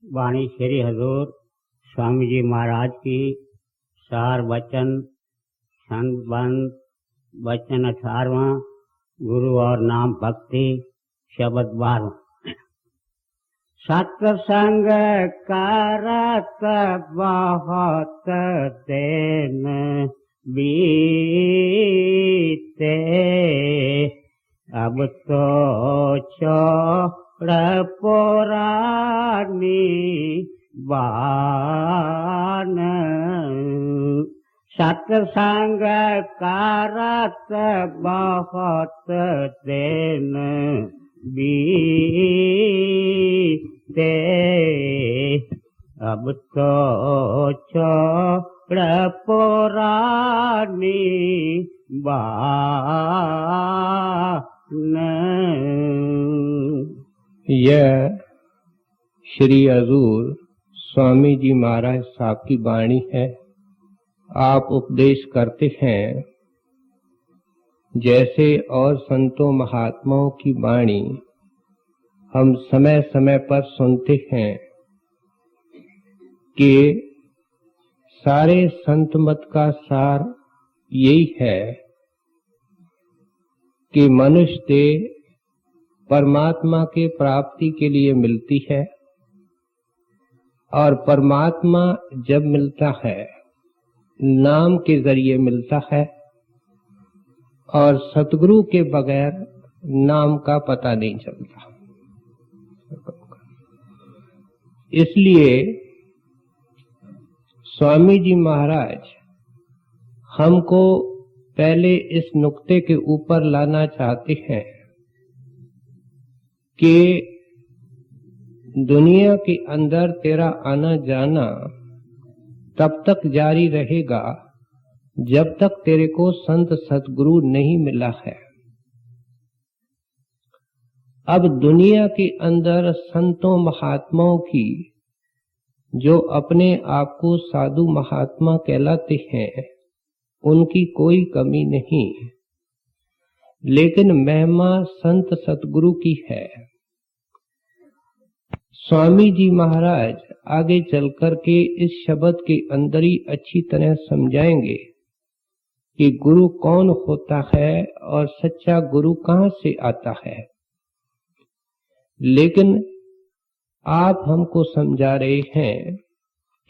वाणी श्री हजूर स्वामी जी महाराज की सार वचन संत बंद वचन 18वां गुरु और नाम भक्ति शब्द 12। सत्संग करत बहुत दिन बीते, अब तो छोड़ पुरानी बान। सत्संग करत बहुत दिन बीते, अब तो छोड़ पुरानी बान। यह श्री हजूर स्वामी जी महाराज साहब की वाणी है। आप उपदेश करते हैं जैसे और संतों महात्माओं की वाणी हम समय समय पर सुनते हैं कि सारे संत मत का सार यही है कि मनुष्य देह परमात्मा के प्राप्ति के लिए मिलती है और परमात्मा जब मिलता है नाम के जरिए मिलता है और सतगुरु के बगैर नाम का पता नहीं चलता। इसलिए स्वामी जी महाराज हमको पहले इस नुक्ते के ऊपर लाना चाहते हैं कि दुनिया के अंदर तेरा आना जाना तब तक जारी रहेगा जब तक तेरे को संत सतगुरु नहीं मिला है। अब दुनिया के अंदर संतों महात्माओं की जो अपने आप को साधु महात्मा कहलाते हैं उनकी कोई कमी नहीं, लेकिन महिमा संत सतगुरु की है। स्वामी जी महाराज आगे चलकर के इस शब्द के अंदर ही अच्छी तरह समझाएंगे कि गुरु कौन होता है और सच्चा गुरु कहां से आता है। लेकिन आप हमको समझा रहे हैं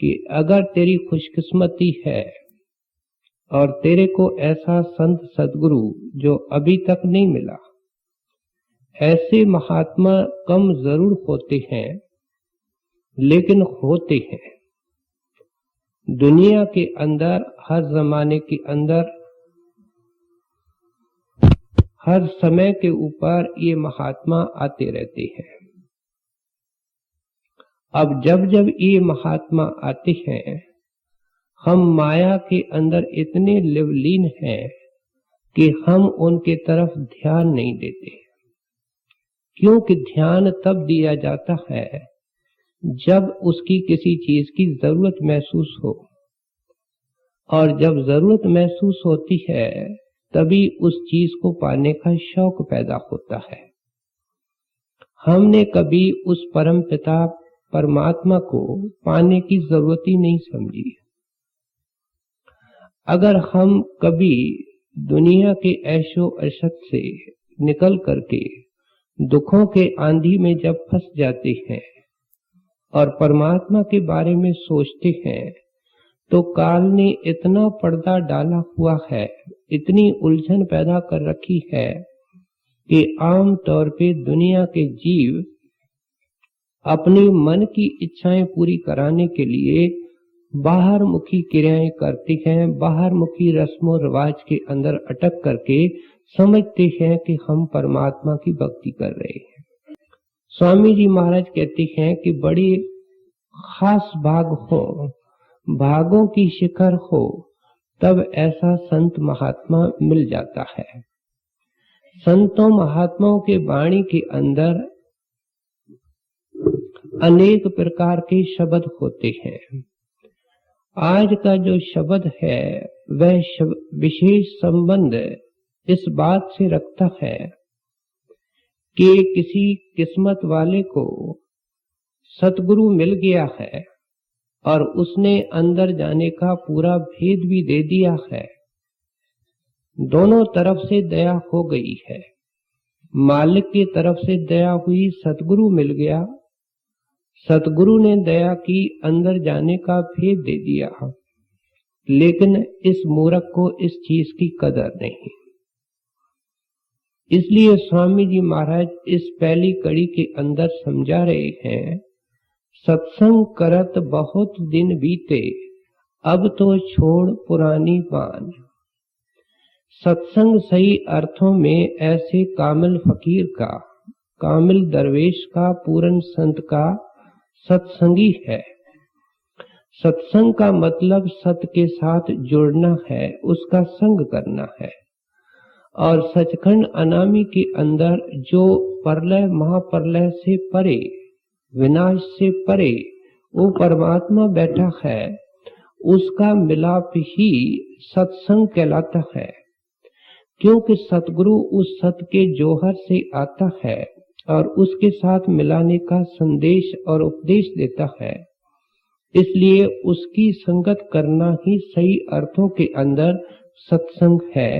कि अगर तेरी खुशकिस्मती है और तेरे को ऐसा संत सद्गुरु जो अभी तक नहीं मिला, ऐसे महात्मा कम जरूर होते हैं लेकिन होते हैं। दुनिया के अंदर हर जमाने के अंदर हर समय के ऊपर ये महात्मा आते रहते हैं। अब जब जब ये महात्मा आते हैं हम माया के अंदर इतने लिवलीन हैं कि हम उनके तरफ ध्यान नहीं देते, क्योंकि ध्यान तब दिया जाता है जब उसकी किसी चीज की जरूरत महसूस हो, और जब जरूरत महसूस होती है तभी उस चीज को पाने का शौक पैदा होता है। हमने कभी उस परम पिता परमात्मा को पाने की जरूरत ही नहीं समझी। अगर हम कभी दुनिया के ऐशो अशत से निकल करके दुखों के आंधी में जब फंस जाते हैं और परमात्मा के बारे में सोचते हैं तो काल ने इतना पर्दा डाला हुआ है, इतनी उलझन पैदा कर रखी है कि आम तौर पे दुनिया के जीव अपनी मन की इच्छाएं पूरी कराने के लिए बाहर मुखी क्रियाएं करते हैं, बाहर मुखी रस्मों रिवाज के अंदर अटक करके समझते हैं कि हम परमात्मा की भक्ति कर रहे हैं। स्वामी जी महाराज कहते हैं कि बड़ी खास भाग हो, भागों की शिखर हो, तब ऐसा संत महात्मा मिल जाता है। संतों महात्माओं के वाणी के अंदर अनेक प्रकार के शब्द होते हैं। आज का जो शब्द है वह विशेष संबंध इस बात से रखता है कि किसी किस्मत वाले को सतगुरु मिल गया है और उसने अंदर जाने का पूरा भेद भी दे दिया है। दोनों तरफ से दया हो गई है। मालिक की तरफ से दया हुई, सतगुरु मिल गया, सतगुरु ने दया की, अंदर जाने का भेद दे दिया। लेकिन इस मूर्ख को इस चीज की कदर नहीं। इसलिए स्वामी जी महाराज इस पहली कड़ी के अंदर समझा रहे हैं, सत्संग करत बहुत दिन बीते, अब तो छोड़ पुरानी बान। सत्संग सही अर्थों में ऐसे कामिल फकीर का, कामिल दरवेश का, पूर्ण संत का सत्संगी है। सत्संग का मतलब सत्य के साथ जुड़ना है, उसका संग करना है। और सचखंड अनामी के अंदर जो प्रलय महाप्रलय से परे, विनाश से परे वो परमात्मा बैठा है, उसका मिलाप ही सत्संग कहलाता है। क्योंकि सतगुरु उस सत्य के जौहर से आता है और उसके साथ मिलाने का संदेश और उपदेश देता है। इसलिए उसकी संगत करना ही सही अर्थों के अंदर सत्संग है,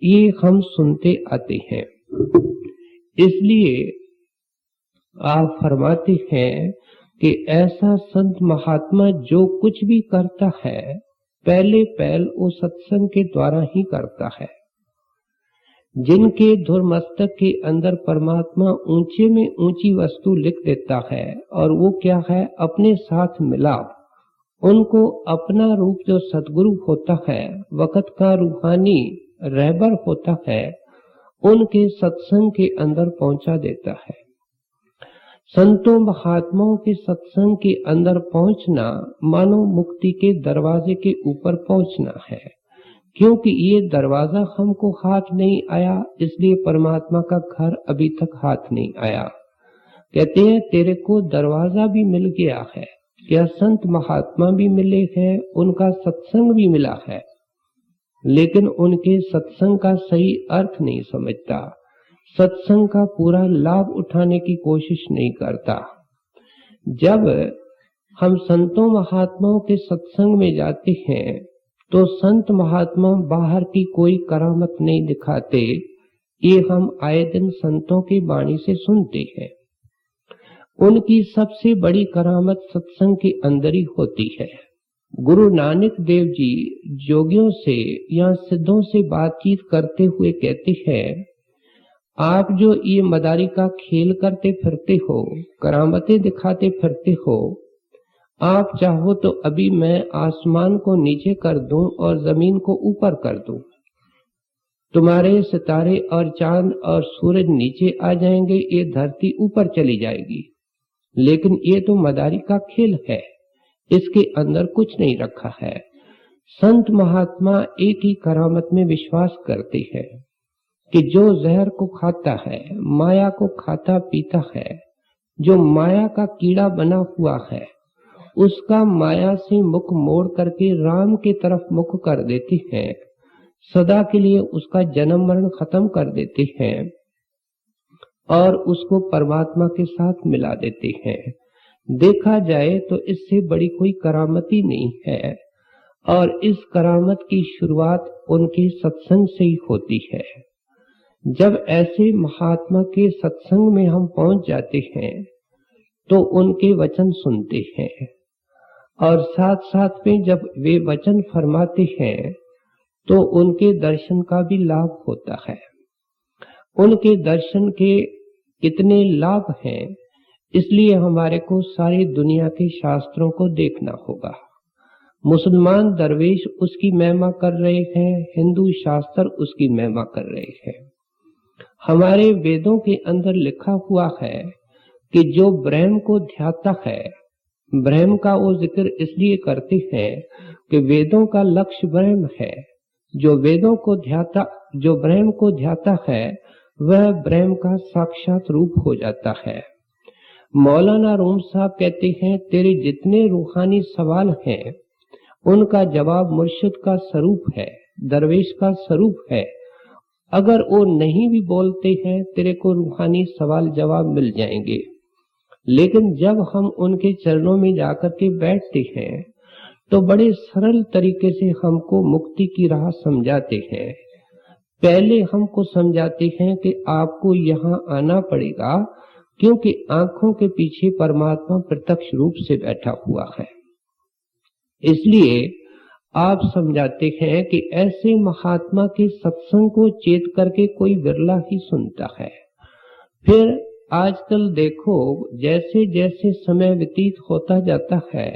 ये हम सुनते आते हैं। इसलिए आप फरमाते हैं कि ऐसा संत महात्मा जो कुछ भी करता है, पहले पहल वो सत्संग के द्वारा ही करता है। जिनके धुरमस्तक के अंदर परमात्मा ऊंचे में ऊंची वस्तु लिख देता है, और वो क्या है, अपने साथ मिला, उनको अपना रूप जो सतगुरु होता है, वक़्त का रूहानी रहबर होता है, उनके सत्संग के अंदर पहुंचा देता है। संतों महात्माओं के सत्संग के अंदर पहुंचना मानो मुक्ति के दरवाजे के ऊपर पहुंचना है। क्योंकि ये दरवाजा हमको हाथ नहीं आया, इसलिए परमात्मा का घर अभी तक हाथ नहीं आया। कहते हैं तेरे को दरवाजा भी मिल गया है, क्या संत महात्मा भी मिले हैं, उनका सत्संग भी मिला है, लेकिन उनके सत्संग का सही अर्थ नहीं समझता, सत्संग का पूरा लाभ उठाने की कोशिश नहीं करता। जब हम संतों महात्माओं के सत्संग में जाते हैं तो संत महात्मा बाहर की कोई करामत नहीं दिखाते, ये हम आए दिन संतों की वाणी से सुनते हैं। उनकी सबसे बड़ी करामत सत्संग के अंदर ही होती है। गुरु नानक देव जी जोगियों से या सिद्धों से बातचीत करते हुए कहते हैं, आप जो ये मदारी का खेल करते फिरते हो, करामतें दिखाते फिरते हो, आप चाहो तो अभी मैं आसमान को नीचे कर दूं और जमीन को ऊपर कर दूं, तुम्हारे सितारे और चांद और सूरज नीचे आ जाएंगे, ये धरती ऊपर चली जाएगी। लेकिन ये तो मदारी का खेल है, इसके अंदर कुछ नहीं रखा है। संत महात्मा एक ही करामत में विश्वास करते हैं कि जो जहर को खाता है, माया को खाता पीता है, जो माया का कीड़ा बना हुआ है, उसका माया से मुख मोड़ करके राम की तरफ मुख कर देते हैं, सदा के लिए उसका जन्म मरण खत्म कर देते हैं और उसको परमात्मा के साथ मिला देते हैं। देखा जाए तो इससे बड़ी कोई करामत ही नहीं है, और इस करामत की शुरुआत उनके सत्संग से ही होती है। जब ऐसे महात्मा के सत्संग में हम पहुंच जाते हैं तो उनके वचन सुनते हैं, और साथ साथ में जब वे वचन फरमाते हैं तो उनके दर्शन का भी लाभ होता है। उनके दर्शन के कितने लाभ हैं, इसलिए हमारे को सारी दुनिया के शास्त्रों को देखना होगा। मुसलमान दरवेश उसकी महिमा कर रहे हैं, हिंदू शास्त्र उसकी महिमा कर रहे हैं। हमारे वेदों के अंदर लिखा हुआ है कि जो ब्रह्म को ध्याता है, ब्रह्म का वो जिक्र इसलिए करते हैं कि वेदों का लक्ष्य ब्रह्म है। जो वेदों को ध्याता, जो ब्रह्म को ध्याता है, वह ब्रह्म का साक्षात रूप हो जाता है। मौलाना रूम साहब कहते हैं, तेरे जितने रूहानी सवाल हैं उनका जवाब मुर्शिद का स्वरूप है, दरवेश का स्वरूप है। अगर वो नहीं भी बोलते हैं, तेरे को रूहानी सवाल जवाब मिल जाएंगे। लेकिन जब हम उनके चरणों में जाकर के बैठते हैं तो बड़े सरल तरीके से हमको मुक्ति की राह समझाते हैं। पहले हमको समझाते हैं कि आपको यहाँ आना पड़ेगा, क्योंकि आंखों के पीछे परमात्मा प्रत्यक्ष रूप से बैठा हुआ है। इसलिए आप समझाते हैं कि ऐसे महात्मा के सत्संग को चेत करके कोई विरला ही सुनता है। फिर आजकल देखो, जैसे जैसे समय व्यतीत होता जाता है,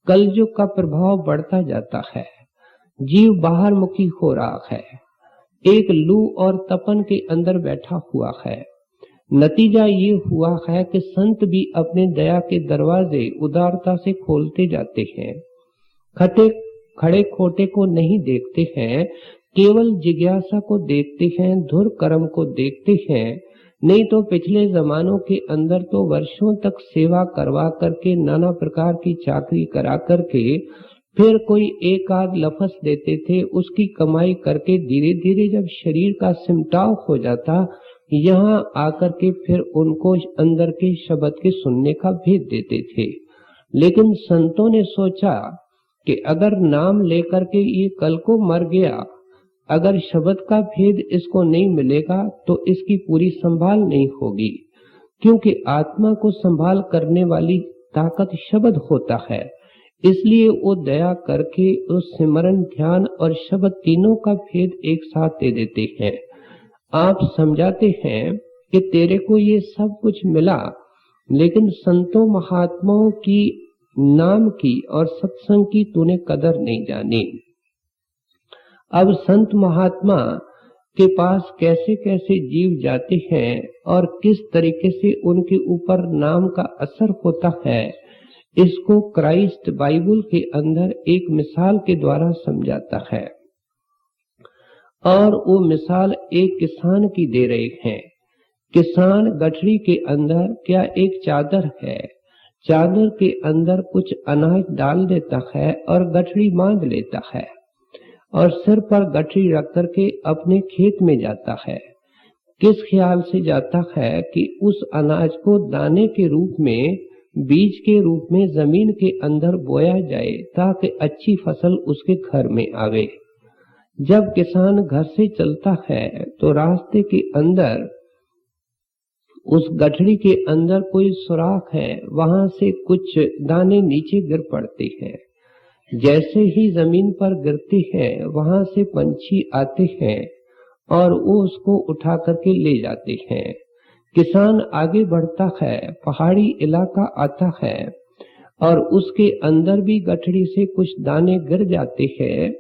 कलयुग का प्रभाव बढ़ता जाता है, जीव बाहर मुखी हो रहा है, एक लू और तपन के अंदर बैठा हुआ है। नतीजा ये हुआ है कि संत भी अपने दया के दरवाजे उदारता से खोलते जाते हैं। खड़े खोटे को नहीं देखते हैं, केवल जिज्ञासा को देखते हैं, धुर कर्म को देखते हैं। नहीं तो पिछले जमानों के अंदर तो वर्षों तक सेवा करवा करके, नाना प्रकार की चाकरी करा करके, फिर कोई एक आध लफस देते थे, उसकी कमाई करके धीरे धीरे जब शरीर का सिमटाव हो जाता, यहाँ आकर के फिर उनको अंदर के शब्द के सुनने का भेद देते थे। लेकिन संतों ने सोचा कि अगर नाम लेकर के ये कल को मर गया, अगर शब्द का भेद इसको नहीं मिलेगा तो इसकी पूरी संभाल नहीं होगी, क्योंकि आत्मा को संभाल करने वाली ताकत शब्द होता है। इसलिए वो दया करके उस सिमरन, ध्यान और शब्द तीनों का भेद एक साथ दे देते हैं। आप समझाते हैं कि तेरे को ये सब कुछ मिला, लेकिन संतों महात्माओं की, नाम की और सत्संग की तूने कदर नहीं जानी। अब संत महात्मा के पास कैसे कैसे जीव जाते हैं और किस तरीके से उनके ऊपर नाम का असर होता है, इसको क्राइस्ट बाइबल के अंदर एक मिसाल के द्वारा समझाता है। और वो मिसाल एक किसान की दे रहे हैं। किसान गठरी के अंदर क्या एक चादर है, चादर के अंदर कुछ अनाज डाल देता है और गठरी बांध लेता है और सिर पर गठरी रख करके अपने खेत में जाता है। किस ख्याल से जाता है कि उस अनाज को दाने के रूप में, बीज के रूप में जमीन के अंदर बोया जाए, ताकि अच्छी फसल उसके घर में आवे। जब किसान घर से चलता है तो रास्ते के अंदर उस गठरी के अंदर कोई सुराख है, वहां से कुछ दाने नीचे गिर पड़ते हैं। जैसे ही जमीन पर गिरते हैं, वहां से पंछी आते हैं और वो उसको उठा करके ले जाते हैं। किसान आगे बढ़ता है, पहाड़ी इलाका आता है और उसके अंदर भी गठरी से कुछ दाने गिर जाते हैं,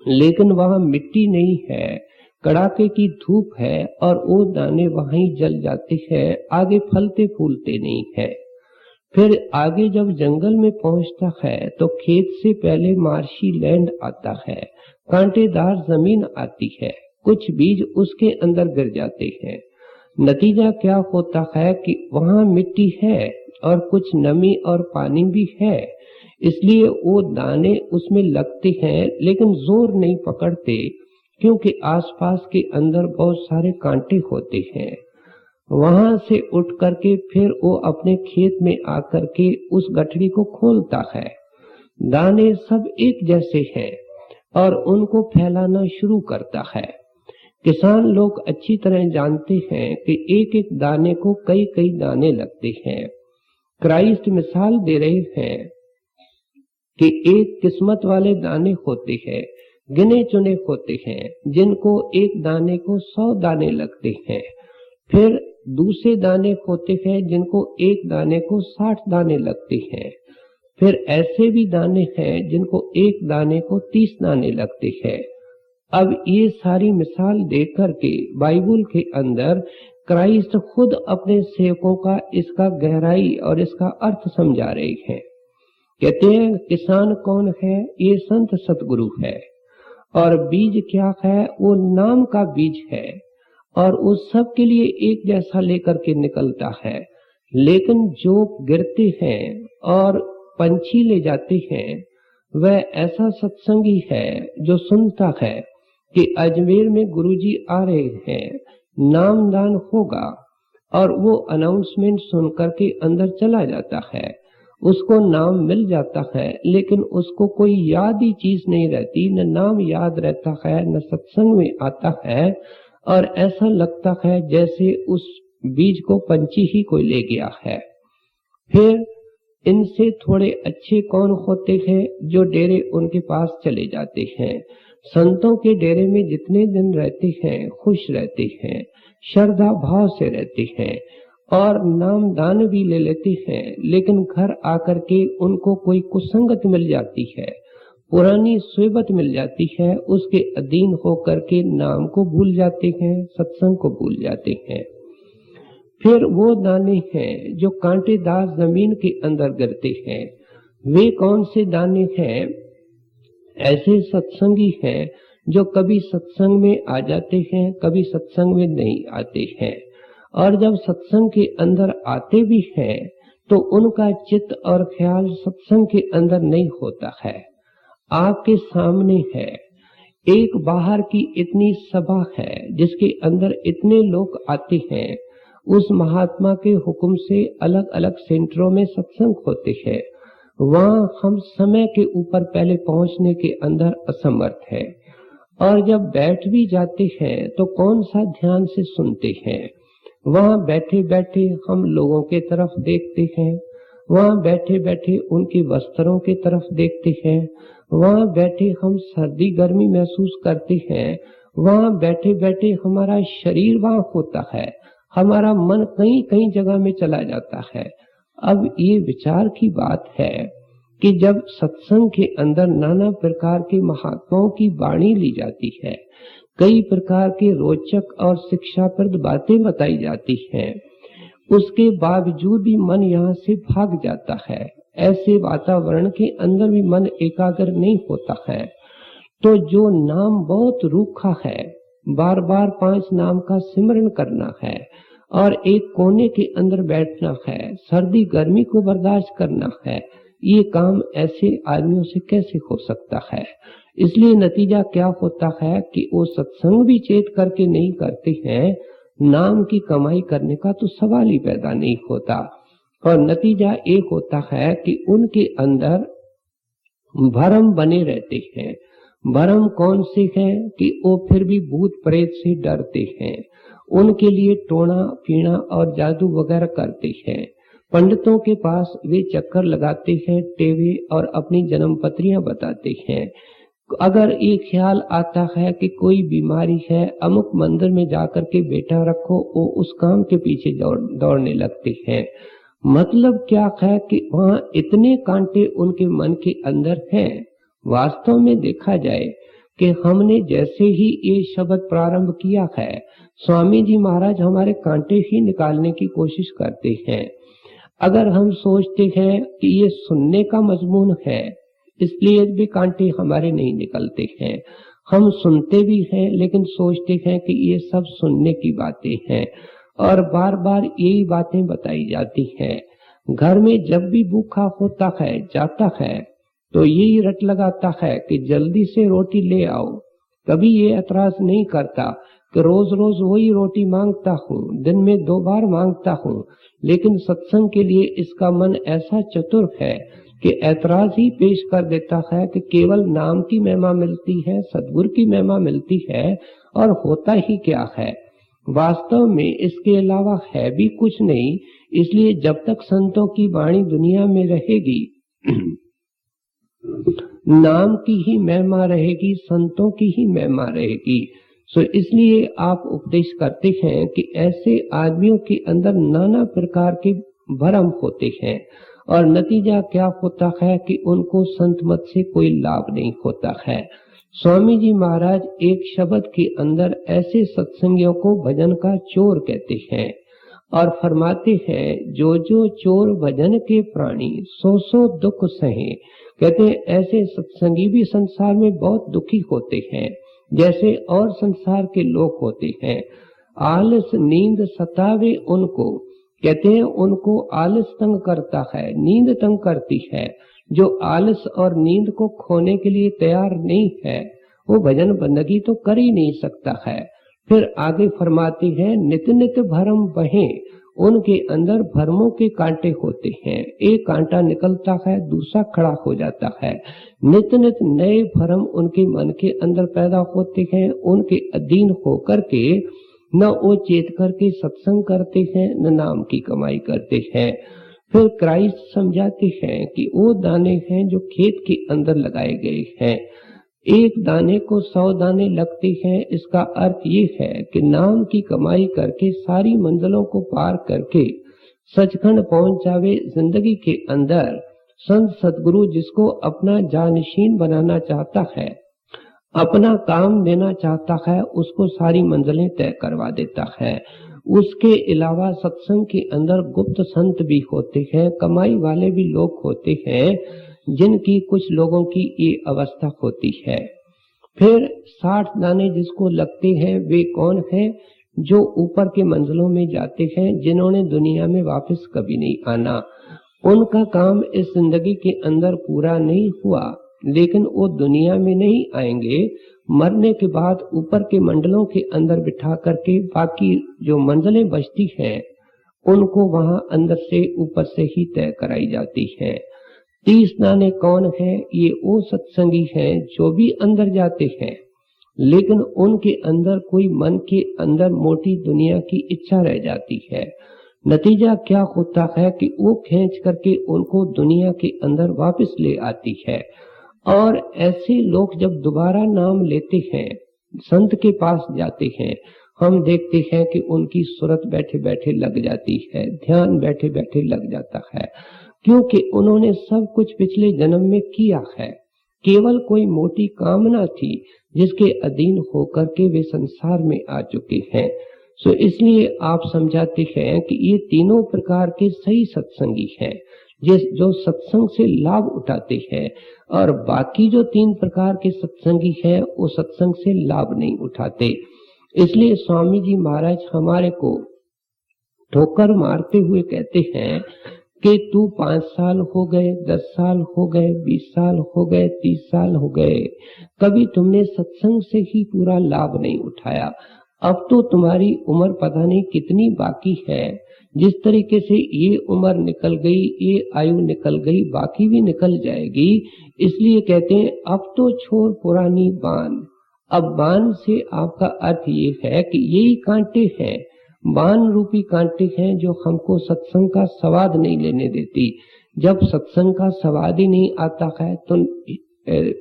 लेकिन वहां मिट्टी नहीं है, कड़ाके की धूप है और वो दाने वहीं जल जाते हैं, आगे फलते फूलते नहीं है। फिर आगे जब जंगल में पहुंचता है तो खेत से पहले मार्शी लैंड आता है, कांटेदार जमीन आती है, कुछ बीज उसके अंदर गिर जाते हैं। नतीजा क्या होता है कि वहां मिट्टी है और कुछ नमी और पानी भी है, इसलिए वो दाने उसमें लगते हैं, लेकिन जोर नहीं पकड़ते, क्योंकि आसपास के अंदर बहुत सारे कांटे होते हैं। वहां से उठ करके फिर वो अपने खेत में आकर के उस गठरी को खोलता है। दाने सब एक जैसे हैं और उनको फैलाना शुरू करता है। किसान लोग अच्छी तरह जानते हैं कि एक एक दाने को कई कई दाने लगते हैं। क्राइस्ट मिसाल दे रहे हैं कि एक किस्मत वाले दाने होते हैं, गिने चुने होते हैं, जिनको एक दाने को 100 दाने लगते हैं। फिर दूसरे दाने होते हैं जिनको एक दाने को 60 दाने लगते हैं। फिर ऐसे भी दाने हैं जिनको एक दाने को 30 दाने लगते हैं। अब ये सारी मिसाल देकर के बाइबल के अंदर क्राइस्ट खुद अपने सेवकों का इसका गहराई और इसका अर्थ समझा रहे हैं। कहते हैं किसान कौन है? ये संत सतगुरु है। और बीज क्या है? वो नाम का बीज है और उस सब के लिए एक जैसा लेकर के निकलता है। लेकिन जो गिरते हैं और पंछी ले जाते हैं, वह ऐसा सत्संगी है जो सुनता है कि अजमेर में गुरुजी आ रहे हैं, नामदान होगा और वो अनाउंसमेंट सुन करके अंदर चला जाता है, उसको नाम मिल जाता है, लेकिन उसको कोई याद ही चीज नहीं रहती, न नाम याद रहता है, न सत्संग में आता है, और ऐसा लगता है जैसे उस बीज को पंछी ही कोई ले गया है। फिर इनसे थोड़े अच्छे कौन होते हैं? जो डेरे उनके पास चले जाते हैं। संतों के डेरे में जितने दिन रहते हैं खुश रहते हैं, श्रद्धा भाव से रहते हैं और नाम दान भी ले लेते हैं, लेकिन घर आकर के उनको कोई कुसंगत मिल जाती है, पुरानी सोबत मिल जाती है, उसके अधीन होकर के नाम को भूल जाते हैं, सत्संग को भूल जाते हैं। फिर वो दाने हैं जो कांटेदार जमीन के अंदर गिरते हैं। वे कौन से दाने हैं? ऐसे सत्संगी हैं जो कभी सत्संग में आ जाते हैं, कभी सत्संग में नहीं आते हैं, और जब सत्संग के अंदर आते भी हैं तो उनका चित्त और ख्याल सत्संग के अंदर नहीं होता है। आपके सामने है, एक बाहर की इतनी सभा है जिसके अंदर इतने लोग आते हैं, उस महात्मा के हुक्म से अलग अलग सेंटरों में सत्संग होते हैं। वहां हम समय के ऊपर पहले पहुंचने के अंदर असमर्थ है, और जब बैठ भी जाते हैं तो कौन सा ध्यान से सुनते हैं। वहां बैठे बैठे हम लोगों के तरफ देखते हैं, वहां बैठे बैठे उनके वस्त्रों के तरफ देखते हैं, वहां बैठे हम सर्दी गर्मी महसूस करते हैं, वहां बैठे बैठे हमारा शरीर वहां होता है, हमारा मन कई कई जगह में चला जाता है। अब ये विचार की बात है कि जब सत्संग के अंदर नाना प्रकार के महात्माओं की वाणी ली जाती है, कई प्रकार के रोचक और शिक्षाप्रद बातें बताई जाती हैं, उसके बावजूद भी मन यहाँ से भाग जाता है। ऐसे वातावरण के अंदर भी मन एकाग्र नहीं होता है। तो जो नाम बहुत रूखा है, बार बार 5 नाम का सिमरन करना है और एक कोने के अंदर बैठना है, सर्दी गर्मी को बर्दाश्त करना है, ये काम ऐसे आदमियों से कैसे हो सकता है। इसलिए नतीजा क्या होता है कि वो सत्संग भी चेत करके नहीं करते हैं, नाम की कमाई करने का तो सवाल ही पैदा नहीं होता, और नतीजा एक होता है कि उनके अंदर भरम बने रहते हैं। भरम कौन से है कि वो फिर भी भूत प्रेत से डरते हैं, उनके लिए टोना पीना और जादू वगैरह करते हैं। पंडितों के पास वे चक्कर लगाते हैं, टेवे और अपनी जन्म पत्रियां बताते हैं। अगर ये ख्याल आता है कि कोई बीमारी है, अमुक मंदिर में जाकर के बेटा रखो, वो उस काम के पीछे दौड़ने लगते हैं। मतलब क्या है कि वहां इतने कांटे उनके मन के अंदर हैं। वास्तव में देखा जाए कि हमने जैसे ही ये शब्द प्रारंभ किया है, स्वामी जी महाराज हमारे कांटे ही निकालने की कोशिश करते हैं। अगर हम सोचते हैं कि ये सुनने का मजमून है, इसलिए भी कांटे हमारे नहीं निकलते हैं। हम सुनते भी हैं लेकिन सोचते हैं कि ये सब सुनने की बातें हैं, और बार बार यही बातें बताई जाती हैं। घर में जब भी भूखा होता है जाता है तो यही रट लगाता है कि जल्दी से रोटी ले आओ। कभी ये एतराज नहीं करता कि रोज रोज वही रोटी मांगता हूँ, दिन में 2 बार मांगता हूँ, लेकिन सत्संग के लिए इसका मन ऐसा चतुर है कि ऐतराज ही पेश कर देता है कि केवल नाम की महिमा मिलती है, सद्गुरु की महिमा मिलती है, और होता ही क्या है। वास्तव में इसके अलावा है भी कुछ नहीं। इसलिए जब तक संतों की वाणी दुनिया में रहेगी नाम की ही महिमा रहेगी, संतों की ही महिमा रहेगी। सो इसलिए आप उपदेश करते हैं कि ऐसे आदमियों के अंदर नाना प्रकार के भ्रम होते हैं, और नतीजा क्या होता है कि उनको संत मत से कोई लाभ नहीं होता है। स्वामी जी महाराज एक शब्द के अंदर ऐसे सत्संगियों को भजन का चोर कहते हैं, और फरमाते हैं जो जो चोर भजन के प्राणी सो सो दुख सहे। कहते हैं ऐसे सत्संगी भी संसार में बहुत दुखी होते हैं जैसे और संसार के लोग होते हैं। आलस नींद सतावे उनको, कहते हैं उनको आलस तंग करता है, नींद तंग करती है। जो आलस और नींद को खोने के लिए तैयार नहीं है वो भजन बंदगी तो कर ही नहीं सकता है। फिर आगे फरमाती है नित नित भरम बहे, उनके अंदर भरमों के कांटे होते हैं। एक कांटा निकलता है, दूसरा खड़ा हो जाता है। नित नित नए भरम उनके मन के अंदर पैदा होते हैं। उनके अधीन होकर के न वो चेत करके सत्संग करते हैं, न नाम की कमाई करते हैं। फिर क्राइस्ट समझाते हैं कि वो दाने हैं जो खेत के अंदर लगाए गए हैं। एक दाने को 100 दाने लगते हैं। इसका अर्थ ये है कि नाम की कमाई करके सारी मंजिलों को पार करके सचखंड पहुंच जावे। जिंदगी के अंदर संत सदगुरु जिसको अपना जानशीन बनाना चाहता है, अपना काम देना चाहता है, उसको सारी मंजिलें तय करवा देता है। उसके अलावा सत्संग के अंदर गुप्त संत भी होते हैं, कमाई वाले भी लोग होते हैं, जिनकी कुछ लोगों की ये अवस्था होती है। फिर 60 दाने जिसको लगते हैं वे कौन हैं? जो ऊपर के मंजिलों में जाते हैं, जिन्होंने दुनिया में वापस कभी नहीं आना। उनका काम इस जिंदगी के अंदर पूरा नहीं हुआ, लेकिन वो दुनिया में नहीं आएंगे। मरने के बाद ऊपर के मंडलों के अंदर बिठा करके बाकी जो मंजिलें बचती हैं उनको वहां अंदर से ऊपर से ही तय कराई जाती है। 30 दाने कौन है? ये वो सत्संगी हैं जो भी अंदर जाते हैं, लेकिन उनके अंदर कोई मन के अंदर मोटी दुनिया की इच्छा रह जाती है। नतीजा क्या होता है कि वो खींच करके उनको दुनिया के अंदर वापस ले आती है। और ऐसे लोग जब दोबारा नाम लेते हैं, संत के पास जाते हैं, हम देखते हैं कि उनकी सूरत बैठे बैठे लग जाती है, ध्यान बैठे बैठे लग जाता है, क्योंकि उन्होंने सब कुछ पिछले जन्म में किया है। केवल कोई मोटी कामना थी जिसके अधीन होकर के वे संसार में आ चुके हैं। सो इसलिए आप समझाते हैं कि ये तीनों प्रकार के सही सत्संगी हैं, जो सत्संग से लाभ उठाते हैं, और बाकी जो 3 प्रकार के सत्संगी हैं वो सत्संग से लाभ नहीं उठाते। इसलिए स्वामी जी महाराज हमारे को ठोकर मारते हुए कहते हैं कि तू 5 साल हो गए, 10 साल हो गए, 20 साल हो गए, 30 साल हो गए, कभी तुमने सत्संग से ही पूरा लाभ नहीं उठाया। अब तो तुम्हारी उम्र पता नहीं कितनी बाकी है। जिस तरीके से ये उम्र निकल गई, ये आयु निकल गई, बाकी भी निकल जाएगी। इसलिए कहते हैं अब तो छोड़ पुरानी बान। अब बान से आपका अर्थ ये है कि यही कांटे हैं, बान रूपी कांटे हैं जो हमको सत्संग का स्वाद नहीं लेने देती। जब सत्संग का स्वाद ही नहीं आता है तो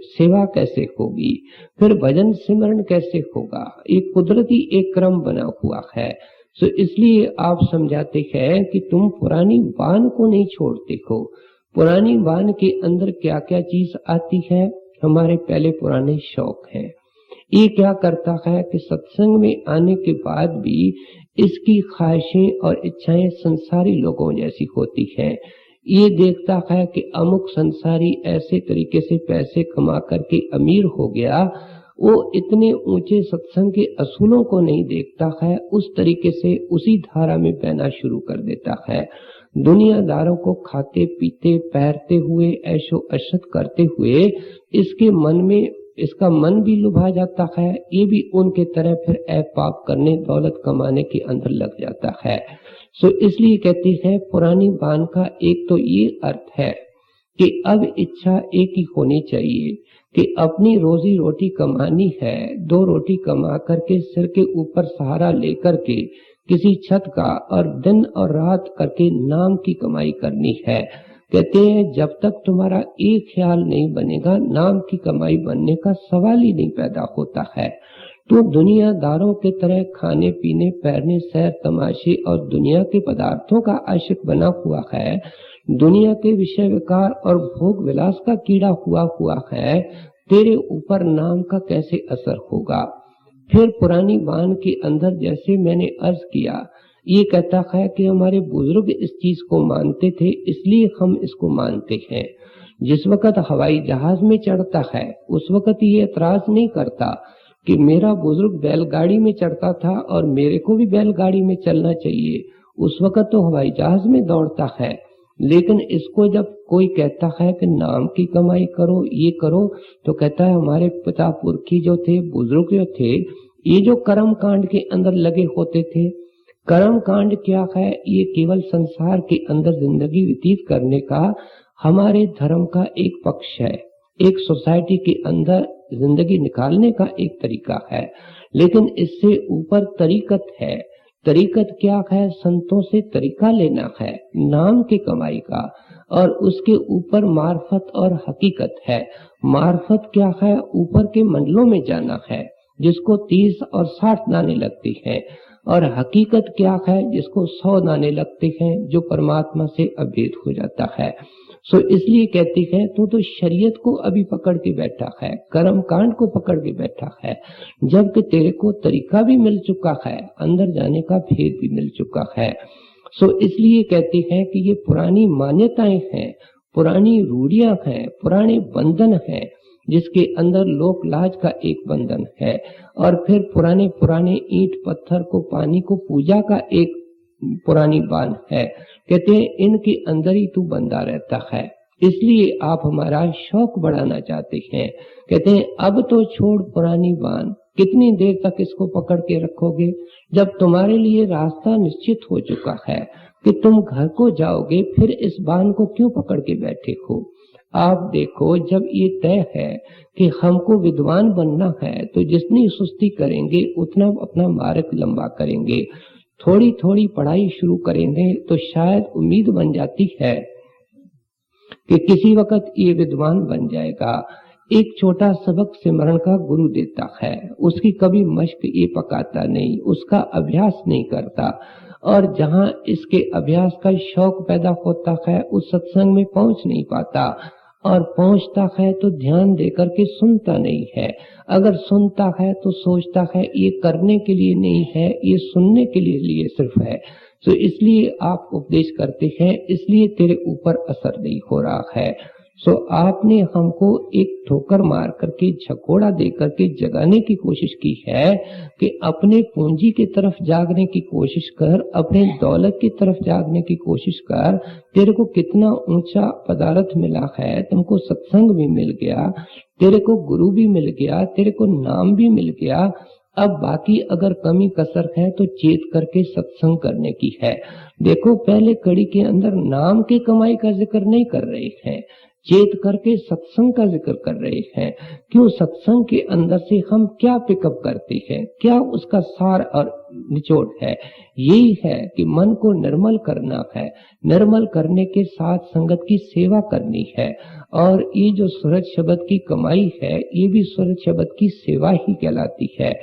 सेवा कैसे होगी, फिर भजन सिमरन कैसे होगा? एक कुदरती एक क्रम बना हुआ है। तो इसलिए आप समझाते हैं कि तुम पुरानी बान को नहीं छोड़ते हो। पुरानी बान के अंदर क्या क्या चीज आती है? हमारे पहले पुराने शौक हैं। ये क्या करता है कि सत्संग में आने के बाद भी इसकी ख्वाहिशें और इच्छाएं संसारी लोगों जैसी होती हैं। ये देखता है कि अमुक संसारी ऐसे तरीके से पैसे कमा करके अमीर हो गया, वो इतने ऊंचे सत्संग के असूलों को नहीं देखता है, उस तरीके से उसी धारा में बहना शुरू कर देता है। दुनियादारों को खाते पीते पहनते हुए ऐशो अशरत करते हुए इसके मन में इसका मन भी लुभा जाता है। ये भी उनके तरह फिर ऐप पाप करने, दौलत कमाने के अंदर लग जाता है। सो इसलिए कहते हैं पुरानी बान का एक तो ये अर्थ है कि अब इच्छा एक ही होनी चाहिए कि अपनी रोजी रोटी कमानी है। 2 रोटी कमा करके सिर के ऊपर सहारा लेकर के किसी छत का और दिन और रात करके नाम की कमाई करनी है। कहते हैं जब तक तुम्हारा एक ख्याल नहीं बनेगा, नाम की कमाई बनने का सवाल ही नहीं पैदा होता है। तो दुनियादारों के तरह खाने पीने, पहनने, सैर तमाशे और दुनिया के पदार्थों का आशिक बना हुआ है, दुनिया के विषय विकार और भोग विलास का कीड़ा हुआ है, तेरे ऊपर नाम का कैसे असर होगा? फिर पुरानी बान के अंदर जैसे मैंने अर्ज किया, ये कहता है कि हमारे बुजुर्ग इस चीज को मानते थे इसलिए हम इसको मानते हैं। जिस वक्त हवाई जहाज में चढ़ता है उस वक्त ये एतराज नहीं करता कि मेरा बुजुर्ग बैलगाड़ी में चढ़ता था और मेरे को भी बैलगाड़ी में चलना चाहिए। उस वक्त तो हवाई जहाज में दौड़ता है। लेकिन इसको जब कोई कहता है कि नाम की कमाई करो, ये करो, तो कहता है हमारे पिता पुरखी जो थे, बुजुर्ग जो थे, ये जो कर्म कांड के अंदर लगे होते थे, कर्म कांड क्या है? ये केवल संसार के अंदर जिंदगी व्यतीत करने का हमारे धर्म का एक पक्ष है, एक सोसाइटी के अंदर जिंदगी निकालने का एक तरीका है। लेकिन इससे ऊपर तरीकत है। तरीकत क्या है? संतों से तरीका लेना है नाम की कमाई का, और उसके ऊपर मार्फत और हकीकत है। मार्फत क्या है? ऊपर के मंडलों में जाना है, जिसको 30 और 60 दाने लगते हैं, और हकीकत क्या है? जिसको 100 दाने लगते हैं, जो परमात्मा से अभेद हो जाता है। सो इसलिए कहती है तू तो शरीयत को अभी पकड़ के बैठा है, कर्म कांड को पकड़ के बैठा है, जबकि तेरे को तरीका भी मिल चुका है, अंदर जाने का भेद भी मिल चुका है। सो इसलिए कहती है कि ये पुरानी मान्यताएं हैं, पुरानी रूढ़ियां हैं, पुराने बंधन हैं, जिसके अंदर लोक लाज का एक बंधन है, और फिर पुराने पुराने ईंट पत्थर को, पानी को, पूजा का एक पुरानी बांध है। कहते हैं इनके अंदर ही तू बंधा रहता है, इसलिए आप हमारा शौक बढ़ाना चाहते हैं। कहते हैं अब तो छोड़ पुरानी बांध, कितनी देर तक इसको पकड़ के रखोगे? जब तुम्हारे लिए रास्ता निश्चित हो चुका है कि तुम घर को जाओगे, फिर इस बांध को क्यों पकड़ के बैठे हो? आप देखो, जब ये तय है कि हमको विद्वान बनना है, तो जितनी सुस्ती करेंगे उतना अपना मार्ग लंबा करेंगे। थोड़ी थोड़ी पढ़ाई शुरू करेंगे तो शायद उम्मीद बन जाती है कि किसी वक्त ये विद्वान बन जाएगा। एक छोटा सबक सिमरन का गुरु देता है, उसकी कभी मश्क ये पकाता नहीं, उसका अभ्यास नहीं करता, और जहां इसके अभ्यास का शौक पैदा होता है उस सत्संग में पहुंच नहीं पाता, और पहुंचता है तो ध्यान देकर के सुनता नहीं है। अगर सुनता है तो सोचता है ये करने के लिए नहीं है, ये सुनने के लिए सिर्फ है। तो इसलिए आप उपदेश करते हैं, इसलिए तेरे ऊपर असर नहीं हो रहा है। सो आपने हमको एक ठोकर मार करके, झकोड़ा दे करके जगाने की कोशिश की है कि अपने पूंजी की तरफ जागने की कोशिश कर, अपने दौलत की तरफ जागने की कोशिश कर। तेरे को कितना ऊंचा पदार्थ मिला है, तुमको सत्संग भी मिल गया, तेरे को गुरु भी मिल गया, तेरे को नाम भी मिल गया। अब बाकी अगर कमी कसर है तो चेत करके सत्संग करने की है। देखो, पहले कड़ी के अंदर नाम की कमाई का जिक्र नहीं कर रहे हैं, चेत करके सत्संग का जिक्र कर रहे हैं। क्यों? सत्संग के अंदर से हम क्या पिकअप करते हैं, क्या उसका सार और निचोड़ है? यही है कि मन को निर्मल करना है, निर्मल करने के साथ संगत की सेवा करनी है, और ये जो सूरज शब्द की कमाई है, ये भी सूरज शब्द की सेवा ही कहलाती है,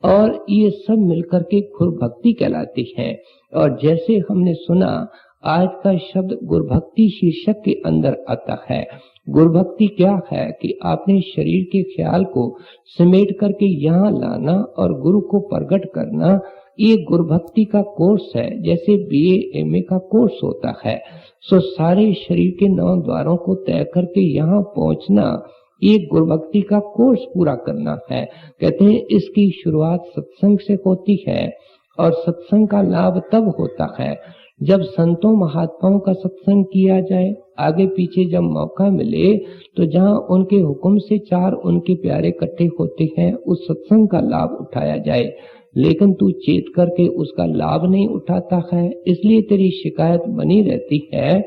और ये सब मिलकर के खुर भक्ति कहलाती है। और जैसे हमने सुना, आज का शब्द गुरभक्ति शीर्षक के अंदर आता है। गुरभक्ति क्या है? कि आपने शरीर के ख्याल को समेट करके यहाँ लाना और गुरु को प्रकट करना, ये गुरभक्ति का कोर्स है, जैसे BA MA का कोर्स होता है। सो सारे शरीर के 9 द्वारों को तय करके यहाँ पहुंचना, ये गुरभक्ति का कोर्स पूरा करना है। कहते हैं इसकी शुरुआत सत्संग से होती है, और सत्संग का लाभ तब होता है जब संतों महात्माओं का सत्संग किया जाए। आगे पीछे जब मौका मिले तो जहां उनके हुक्म से 4 उनके प्यारे इकट्ठे होते हैं, उस सत्संग का लाभ उठाया जाए। लेकिन तू चेत करके उसका लाभ नहीं उठाता है, इसलिए तेरी शिकायत बनी रहती है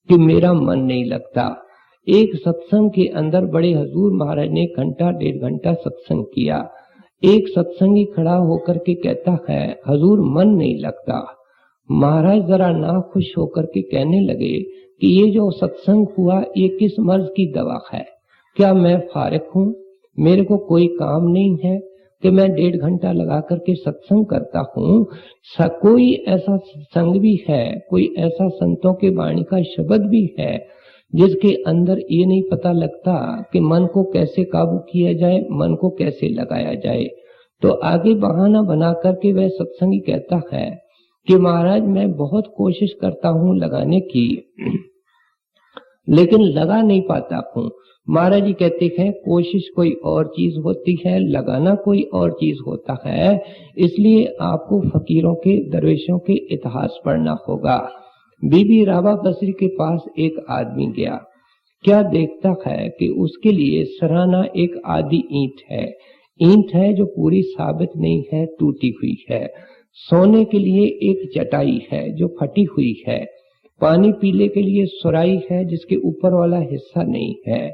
कि मेरा मन नहीं लगता। एक सत्संग के अंदर बड़े हजूर महाराज ने घंटा 1.5 घंटा सत्संग किया। एक सत्संगी खड़ा होकर के कहता है, हजूर मन नहीं लगता। महाराज जरा ना खुश होकर के कहने लगे कि ये जो सत्संग हुआ, ये किस मर्ज की दवा है? क्या मैं फारिग हूँ, मेरे को कोई काम नहीं है कि मैं 1.5 घंटा लगा करके सत्संग करता हूँ? कोई ऐसा सत्संग भी है, कोई ऐसा संतों के वाणी का शब्द भी है जिसके अंदर ये नहीं पता लगता कि मन को कैसे काबू किया जाए, मन को कैसे लगाया जाए? तो आगे बहाना बना करके वह सत्संगी कहता है कि महाराज मैं बहुत कोशिश करता हूँ लगाने की, लेकिन लगा नहीं पाता हूँ। महाराज जी कहते हैं कोशिश कोई और चीज होती है, लगाना कोई और चीज होता है, इसलिए आपको फकीरों के, दरवेशों के इतिहास पढ़ना होगा। बीबी रावा बसरी के पास एक आदमी गया। क्या देखता है कि उसके लिए सराहना एक आधी ईंट है जो पूरी साबित नहीं है, टूटी हुई है। सोने के लिए एक चटाई है जो फटी हुई है, पानी पीने के लिए सुराही है जिसके ऊपर वाला हिस्सा नहीं है।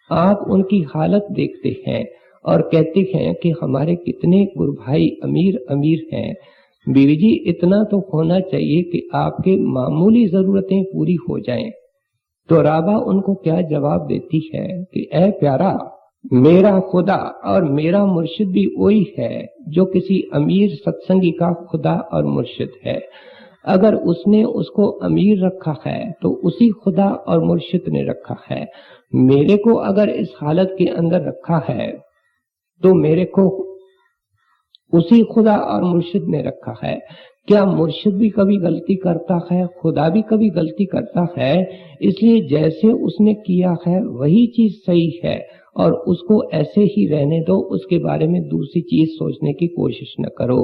आप उनकी हालत देखते हैं और कहते हैं कि हमारे कितने गुरु भाई अमीर अमीर हैं। बीवी जी, इतना तो होना चाहिए कि आपके मामूली जरूरतें पूरी हो जाएं। तो राबा उनको क्या जवाब देती है कि ऐ प्यारा, मेरा खुदा और मेरा मुर्शिद भी वही है जो किसी अमीर सत्संगी का खुदा और मुर्शिद है। अगर उसने उसको अमीर रखा है तो उसी खुदा और मुर्शिद ने रखा है। मेरे को अगर इस हालत के अंदर रखा है तो मेरे को उसी खुदा और मुर्शिद ने रखा है। क्या मुर्शिद भी कभी गलती करता है? खुदा भी कभी गलती करता है? इसलिए जैसे उसने किया है वही चीज सही है और उसको ऐसे ही रहने दो, उसके बारे में दूसरी चीज सोचने की कोशिश न करो।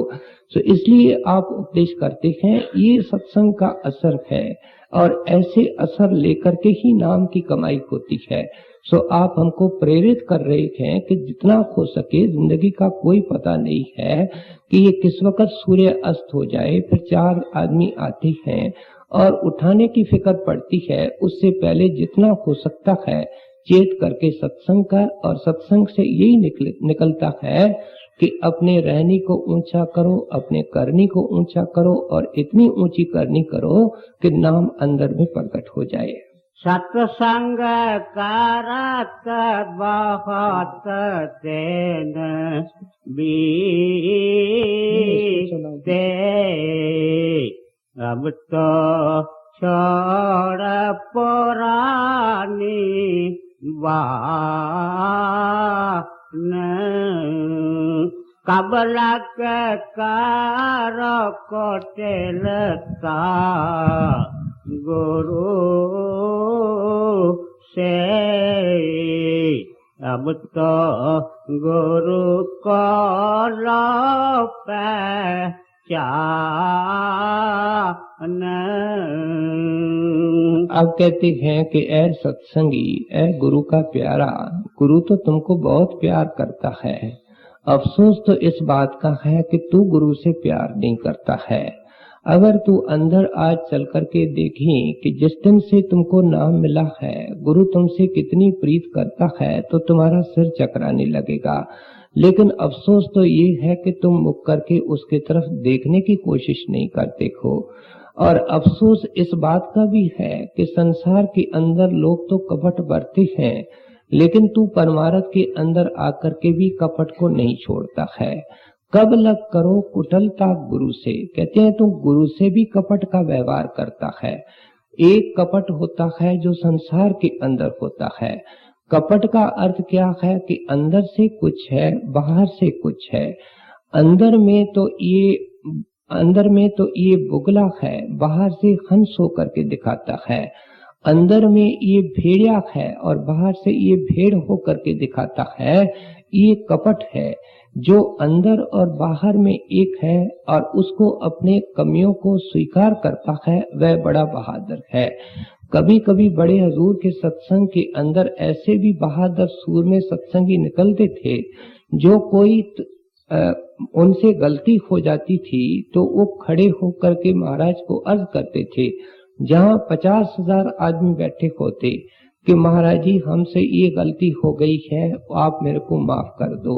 तो इसलिए आप उपदेश करते हैं, ये सत्संग का असर है और ऐसे असर लेकर के ही नाम की कमाई होती है। सो आप हमको प्रेरित कर रहे हैं कि जितना हो सके, जिंदगी का कोई पता नहीं है कि ये किस वक्त सूर्य अस्त हो जाए। फिर 4 आदमी आते हैं और उठाने की फिक्र पड़ती है। उससे पहले जितना हो सकता है चेत करके सत्संग कर, और सत्संग से यही निकलता है कि अपने रहनी को ऊंचा करो, अपने करनी को ऊंचा करो और इतनी ऊंची करनी करो कि नाम अंदर में प्रकट हो जाए। सत्संग करत बहुत तेन बीते, अब तो छोड़ पुरानी बान, कबलक कार कोटेलता गुरु से, अब तो गुरु को लो पहचान। अब कहते हैं कि ऐ सत्संगी, ऐ गुरु का प्यारा, गुरु तो तुमको बहुत प्यार करता है। अफसोस तो इस बात का है कि तू गुरु से प्यार नहीं करता है। अगर तू अंदर आज चल करके देखें कि जिस दिन से तुमको नाम मिला है गुरु तुमसे कितनी प्रीत करता है, तो तुम्हारा सिर चकराने लगेगा। लेकिन अफसोस तो ये है कि तुम मुख करके उसके तरफ देखने की कोशिश नहीं करते हो। और अफसोस इस बात का भी है कि संसार के अंदर लोग तो कपट बरते हैं, लेकिन तू परमार्थ के अंदर आकर के भी कपट को नहीं छोड़ता है। कब लग करो कुटलता गुरु से, कहते हैं तू गुरु से भी कपट का व्यवहार करता है। एक कपट होता है जो संसार के अंदर होता है। कपट का अर्थ क्या है कि अंदर से कुछ है, बाहर से कुछ है। अंदर में तो ये बुगला है, बाहर से हंस होकर के दिखाता है। अंदर में ये भेड़िया है और बाहर से ये भेड़ होकर के दिखाता है। ये कपट है जो अंदर और बाहर में एक है और उसको अपने कमियों को स्वीकार करता है, वह बड़ा बहादुर है। कभी कभी बड़े हजूर के सत्संग के अंदर ऐसे भी बहादुर सूर में सत्संगी निकलते थे, जो कोई उनसे गलती हो जाती थी तो वो खड़े होकर के महाराज को अर्ज करते थे, जहाँ 50,000 आदमी बैठे होते, कि महाराज जी हमसे ये गलती हो गई है, आप मेरे को माफ कर दो।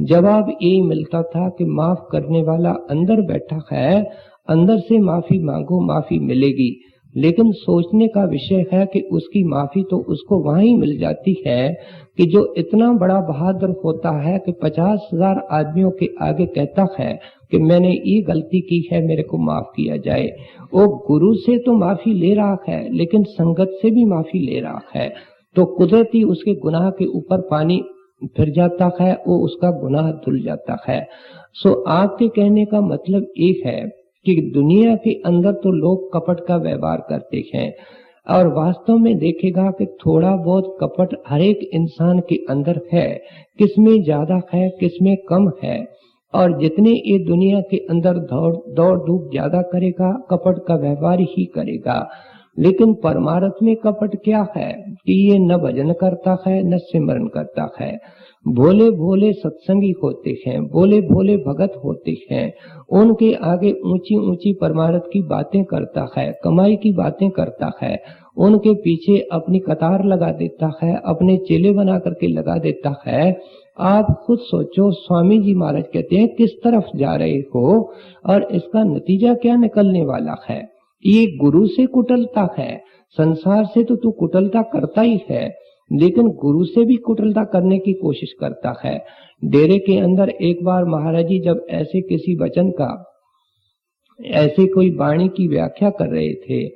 जवाब यही मिलता था कि माफ करने वाला अंदर बैठा है, अंदर से माफी मांगो, माफी मिलेगी। लेकिन सोचने का विषय है कि उसकी माफी तो उसको वहां ही मिल जाती है कि जो इतना बड़ा बहादुर होता है कि 50,000 आदमियों के आगे कहता है कि मैंने ये गलती की है, मेरे को माफ किया जाए। वो गुरु से तो माफी ले रहा है, लेकिन संगत से भी माफी ले रहा है, तो कुदरती उसके गुनाह के ऊपर पानी फिर जाता है, वो उसका गुनाह धुल जाता है। सो आपके कहने का मतलब एक है कि दुनिया के अंदर तो लोग कपट का व्यवहार करते हैं, और वास्तव में देखेगा कि थोड़ा बहुत कपट हर एक इंसान के अंदर है, किसमें ज्यादा है किसमें कम है। और जितने ये दुनिया के अंदर दौड़ धूप ज्यादा करेगा, कपट का व्यवहार ही करेगा। लेकिन परमार्थ में कपट क्या है कि ये न भजन करता है न सिमरन करता है। भोले भोले सत्संगी होते हैं, भोले भोले भगत होते हैं, उनके आगे ऊंची ऊंची परमार्थ की बातें करता है, कमाई की बातें करता है, उनके पीछे अपनी कतार लगा देता है, अपने चेले बना करके लगा देता है। आप खुद सोचो, स्वामी जी महाराज कहते हैं किस तरफ जा रहे हो और इसका नतीजा क्या निकलने वाला है। ये गुरु से कुटिलता है, संसार से तो तू कुटिलता करता ही है, लेकिन गुरु से भी कुटिलता करने की कोशिश करता है। डेरे के अंदर एक बार महाराज जी जब ऐसे किसी वचन का, ऐसे कोई वाणी की व्याख्या कर रहे थे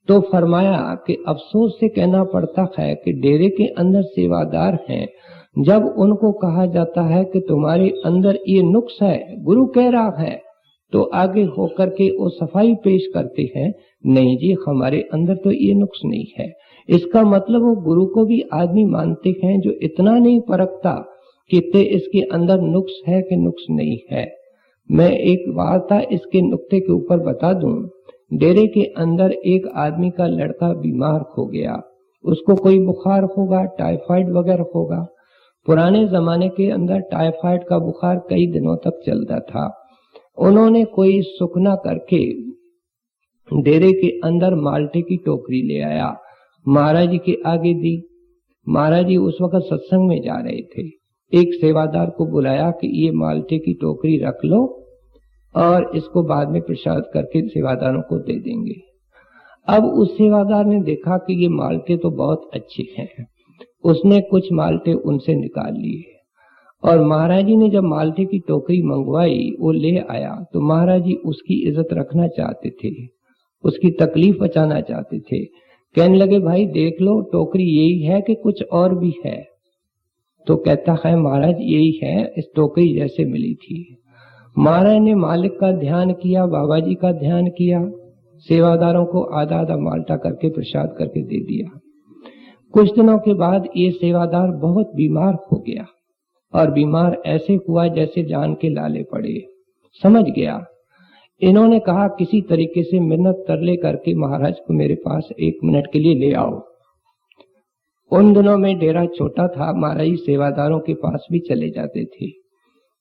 तो फरमाया कि अफसोस से कहना पड़ता है कि डेरे के अंदर सेवादार हैं, जब उनको कहा जाता है कि तुम्हारे अंदर ये नुक्स है, गुरु कह रहा है, तो आगे होकर के वो सफाई पेश करते हैं, नहीं जी हमारे अंदर तो ये नुक्स नहीं है। इसका मतलब वो गुरु को भी आदमी मानते हैं जो इतना नहीं परखता कि इसके अंदर नुक्स है कि नुक्स नहीं है। मैं एक वार्ता इसके नुक्ते के ऊपर बता दूं। डेरे के अंदर एक आदमी का लड़का बीमार हो गया, उसको कोई बुखार होगा, टाइफाइड वगैरह होगा। पुराने जमाने के अंदर टाइफाइड का बुखार कई दिनों तक चलता था। उन्होंने कोई सुखना करके डेरे के अंदर माल्टे की टोकरी ले आया, महाराज जी के आगे दी। महाराज जी उस वक्त सत्संग में जा रहे थे। एक सेवादार को बुलाया कि ये माल्टे की टोकरी रख लो और इसको बाद में प्रसाद करके सेवादारों को दे देंगे। अब उस सेवादार ने देखा कि ये माल्टे तो बहुत अच्छे हैं, उसने कुछ माल्टे उनसे निकाल लिए और महाराज जी ने जब माल्टे की टोकरी मंगवाई, वो ले आया, तो महाराज जी उसकी इज्जत रखना चाहते थे, उसकी तकलीफ बचाना चाहते थे। कहने लगे भाई देख लो टोकरी यही है कि कुछ और भी है? तो कहता है महाराज यही है, इस टोकरी जैसे मिली थी। महाराज ने मालिक का ध्यान किया, बाबा जी का ध्यान किया, सेवादारों को आधा आधा माल्टा करके प्रसाद करके दे दिया। कुछ दिनों के बाद ये सेवादार बहुत बीमार हो गया और बीमार ऐसे हुआ जैसे जान के लाले पड़े। समझ गया, इन्होंने कहा किसी तरीके से मिन्नत तरले करके महाराज को मेरे पास 1 मिनट के लिए ले आओ। उन दिनों में डेरा छोटा था, महाराज सेवादारों के पास भी चले जाते थे।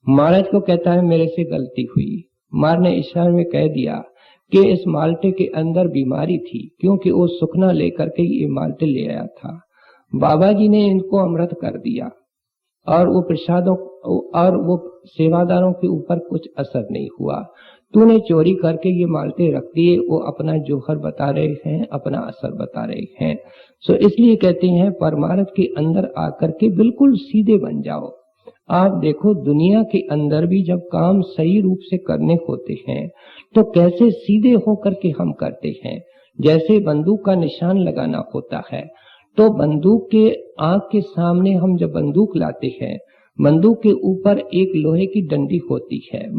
महाराज को कहता है मेरे से गलती हुई। महाराज ने इशारे में कह दिया कि इस माल्टे के अंदर बीमारी थी, क्योंकि वो सुखना लेकर के ये माल्टे ले आया था। बाबा जी ने इनको अमृत कर दिया और वो प्रसादों और वो सेवादारों के ऊपर कुछ असर नहीं हुआ। तूने चोरी करके ये माल्टे रख दिए, वो अपना जोहर बता रहे हैं, अपना असर बता रहे हैं। सो इसलिए कहते हैं परमार्थ के अंदर आकर के बिल्कुल सीधे बन जाओ। आप देखो दुनिया के अंदर भी जब काम सही रूप से करने होते हैं तो कैसे सीधे होकर के हम करते हैं। जैसे बंदूक का निशान लगाना होता है तो बंदूक के आंख के सामने हम जब बंदूक लाते हैं, बंदूक के ऊपर एक लोहे की डंडी होती है,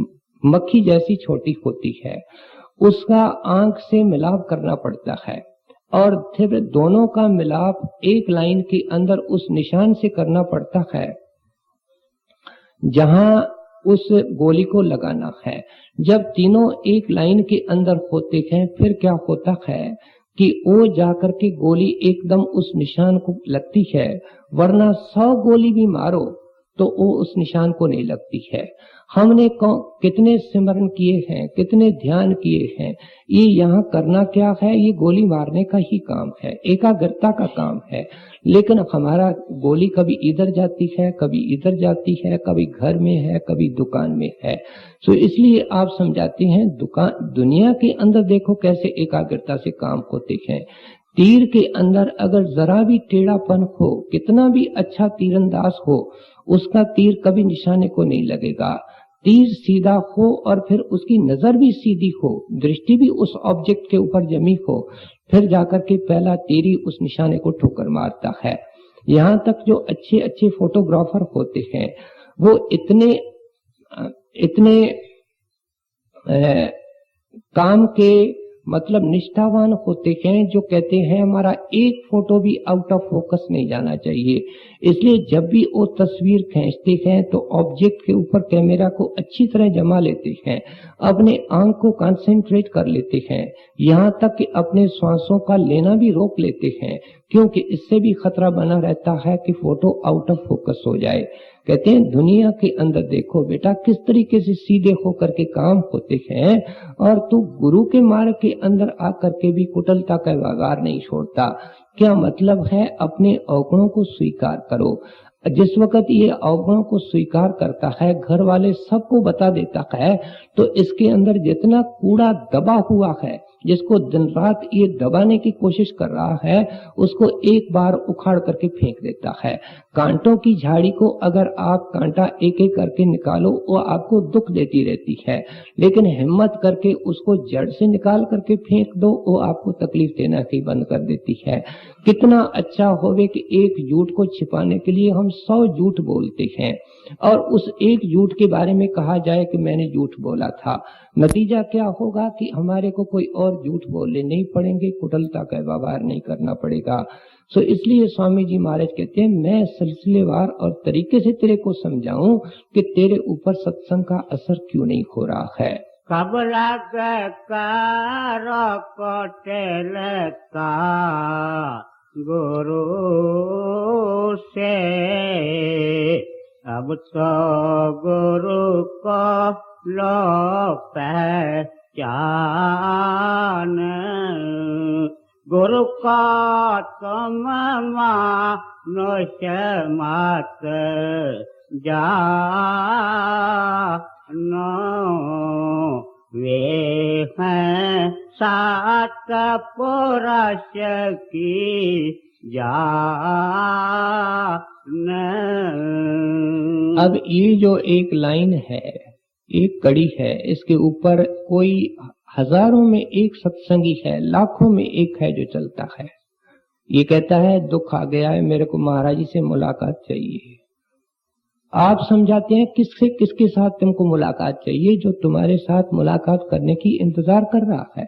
मक्खी जैसी छोटी होती है, उसका आंख से मिलाप करना पड़ता है और फिर दोनों का मिलाप एक लाइन के अंदर उस निशान से करना पड़ता है जहां उस गोली को लगाना है। जब तीनों एक लाइन के अंदर होते हैं फिर क्या होता है कि वो जाकर के गोली एकदम उस निशान को लगती है, वरना 100 गोली भी मारो तो वो उस निशान को नहीं लगती है। हमने कितने सिमरन किए हैं, कितने ध्यान किए हैं, ये यहाँ करना क्या है, ये गोली मारने का ही काम है, एकाग्रता का काम है। लेकिन हमारा गोली कभी इधर जाती है, कभी इधर जाती है, कभी घर में है, कभी दुकान में है। तो इसलिए आप समझाते हैं दुनिया के अंदर देखो कैसे एकाग्रता से काम होते हैं। तीर के अंदर अगर जरा भी टेढ़ापन हो, कितना भी अच्छा तीरंदाज हो, उसका तीर कभी निशाने को नहीं लगेगा। तीर सीधा हो और फिर उसकी नजर भी सीधी हो, दृष्टि भी उस ऑब्जेक्ट के ऊपर जमी हो, फिर जाकर के पहला तीर ही उस निशाने को ठोकर मारता है। यहाँ तक जो अच्छे अच्छे फोटोग्राफर होते हैं वो इतने काम के मतलब निष्ठावान होते हैं जो कहते हैं हमारा एक फोटो भी आउट ऑफ फोकस नहीं जाना चाहिए। इसलिए जब भी वो तस्वीर खींचते हैं तो ऑब्जेक्ट के ऊपर कैमरा को अच्छी तरह जमा लेते हैं, अपने आंख को कंसंट्रेट कर लेते हैं, यहाँ तक कि अपने श्वासों का लेना भी रोक लेते हैं, क्योंकि इससे भी खतरा बना रहता है कि फोटो आउट ऑफ फोकस हो जाए। कहते हैं दुनिया के अंदर देखो बेटा किस तरीके से सीधे होकर के काम होते हैं, और तू गुरु के मार्ग के अंदर आकर के भी कुटिलता का व्यवहार नहीं छोड़ता। क्या मतलब है? अपने अवगुणों को स्वीकार करो। जिस वक्त ये अवगुणों को स्वीकार करता है, घर वाले सबको बता देता है, तो इसके अंदर जितना कूड़ा दबा हुआ है, जिसको दिन रात ये दबाने की कोशिश कर रहा है, उसको एक बार उखाड़ करके फेंक देता है। कांटों की झाड़ी को अगर आप कांटा एक एक करके निकालो, वो आपको दुख देती रहती है, लेकिन हिम्मत करके उसको जड़ से निकाल करके फेंक दो, वो आपको तकलीफ देना ही बंद कर देती है। कितना अच्छा होवे कि एक झूठ को छिपाने के लिए हम 100 झूठ बोलते हैं, और उस एक झूठ के बारे में कहा जाए कि मैंने झूठ बोला था। नतीजा क्या होगा कि हमारे को कोई और झूठ बोलने नहीं पड़ेंगे, कुटिलता का व्यवहार नहीं करना पड़ेगा। सो इसलिए स्वामी जी महाराज कहते हैं मैं सिलसिलेवार और तरीके से तेरे को समझाऊं कि तेरे ऊपर सत्संग का असर क्यों नहीं हो रहा है। कब लग कर कोटिल का गुरु से, अब तो गुरु को लो पहचान, गुरु का तुम मनुष्य मत जानो, वे हैं सात पुरुष की जान। अब ये जो एक लाइन है, एक कड़ी है, इसके ऊपर कोई हजारों में एक सत्संगी है, लाखों में एक है जो चलता है। ये कहता है दुख आ गया है, मेरे को महाराज जी से मुलाकात चाहिए। आप समझाते हैं किससे, किसके साथ तुमको मुलाकात चाहिए? जो तुम्हारे साथ मुलाकात करने की इंतजार कर रहा है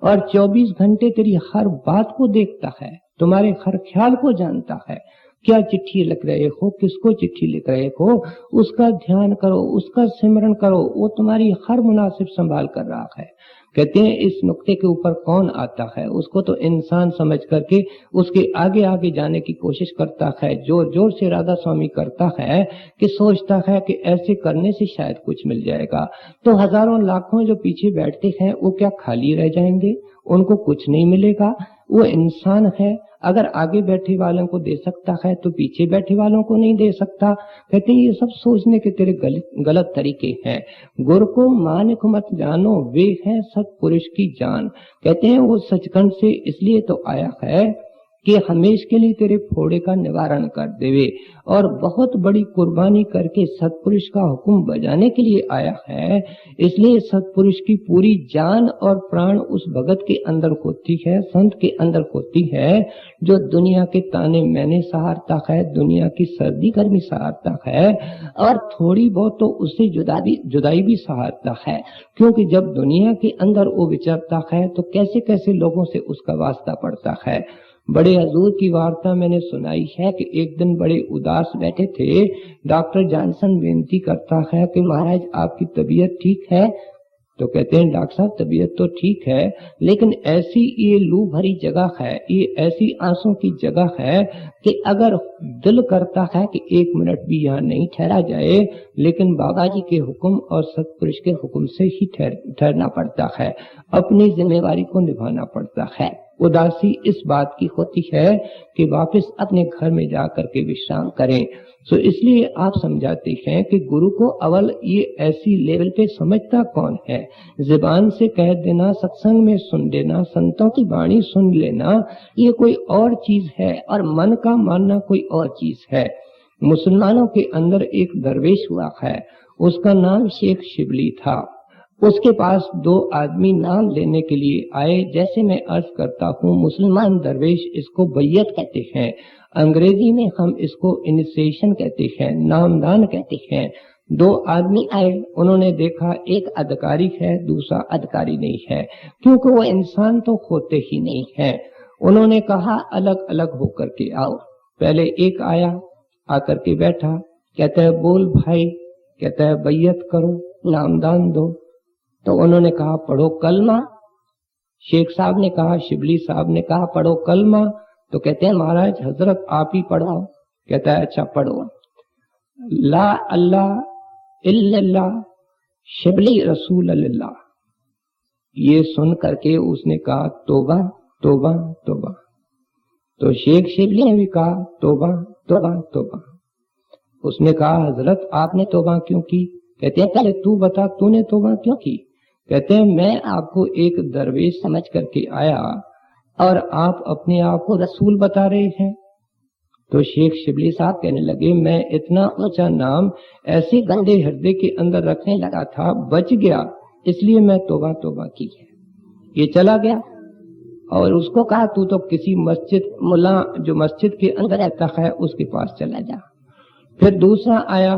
और 24 घंटे तेरी हर बात को देखता है, तुम्हारे हर ख्याल को जानता है। क्या चिट्ठी लिख रहे हो, किसको चिट्ठी लिख रहे हो, उसका ध्यान करो, उसका सिमरन करो, वो तुम्हारी हर मुनासिब संभाल कर रहा है। कहते हैं इस नुक्ते के ऊपर कौन आता है, उसको तो इंसान समझ करके उसके आगे आगे जाने की कोशिश करता है। जोर जोर से राधा स्वामी करता है कि सोचता है कि ऐसे करने से शायद कुछ मिल जाएगा। तो हजारों लाखों जो पीछे बैठते हैं वो क्या खाली रह जाएंगे? उनको कुछ नहीं मिलेगा। वो इंसान है, अगर आगे बैठे वालों को दे सकता है तो पीछे बैठे वालों को नहीं दे सकता। कहते हैं ये सब सोचने के तेरे गलत तरीके हैं। गुरु को मानिक मत जानो, वे हैं सत्पुरुष की जान। कहते हैं वो सचखंड से इसलिए तो आया है कि हमेशा के लिए तेरे फोड़े का निवारण कर देवे, और बहुत बड़ी कुर्बानी करके सत्पुरुष का हुक्म बजाने के लिए आया है। इसलिए सत्पुरुष की पूरी जान और प्राण उस भगत के अंदर होती है, संत के अंदर होती है, जो दुनिया के ताने मैंने सहारता है, दुनिया की सर्दी गर्मी सहारता है, और थोड़ी बहुत तो उससे जुदाई भी सहारता है। क्योंकि जब दुनिया के अंदर वो विचरता है तो कैसे कैसे लोगों से उसका वास्ता पड़ता है। बड़े हजूर की वार्ता मैंने सुनाई है कि एक दिन बड़े उदास बैठे थे। डॉक्टर जॉनसन बेनती करता है कि महाराज आपकी तबीयत ठीक है? तो कहते हैं डॉक्टर साहब तबीयत तो ठीक है, लेकिन ऐसी ये लू भरी जगह है, ये ऐसी आंसू की जगह है कि अगर दिल करता है कि 1 मिनट भी यहाँ नहीं ठहरा जाए, लेकिन बाबा जी के हुक्म और सत्पुरुष के हुक्म से ही ठहरना पड़ता है, अपनी जिम्मेवारी को निभाना पड़ता है। उदासी इस बात की होती है कि वापस अपने घर में जाकर के विश्राम करें। सो इसलिए आप समझाते हैं कि गुरु को अवल ये ऐसी लेवल पे समझता कौन है। जुबान से कह देना, सत्संग में सुन लेना, संतों की वाणी सुन लेना, ये कोई और चीज है, और मन का मानना कोई और चीज है। मुसलमानों के अंदर एक दरवेश हुआ है, उसका नाम शेख शिबली था। उसके पास 2 आदमी नाम लेने के लिए आए। जैसे मैं अर्ज करता हूँ, मुसलमान दरवेश इसको बैयत कहते हैं, अंग्रेजी में हम इसको इनिशिएशन कहते हैं, नामदान कहते हैं। 2 आदमी आए, उन्होंने देखा एक अधिकारी है, दूसरा अधिकारी नहीं है, क्योंकि वो इंसान तो होते ही नहीं है। उन्होंने कहा अलग अलग होकर के आओ। पहले एक आया, आकर के बैठा, कहता है बोल भाई, कहता है बैयत करो, नामदान दो। तो उन्होंने कहा, पढ़ो कलमा। शेख साहब ने कहा, शिबली साहब ने कहा, पढ़ो कलमा। तो कहते हैं महाराज हजरत आप ही पढ़ाओ। कहता है अच्छा पढ़ो। ला अल्लाह इल्लल्लाह शिबली रसूल अल्लाह। ये सुन करके उसने कहा तोबा तोबा तोबा। तो शेख शिबली ने भी कहा तोबा तोबा तोबा। उसने कहा हजरत आपने तोबा क्यों की? कहते हैं पहले तू बता तूने तोबा क्यों की? कहते हैं मैं आपको एक दरवेश समझ करके आया और आप अपने आप को रसूल बता रहे हैं। तो शेख शिबली साहब कहने लगे मैं इतना ऊंचा नाम ऐसे गंदे हृदय के अंदर रखने लगा था, बच गया, इसलिए मैं तोबा तोबा की है। ये चला गया और उसको कहा तू तो किसी मस्जिद मुल्ला जो मस्जिद के अंदर रहता है उसके पास चला जा। फिर दूसरा आया,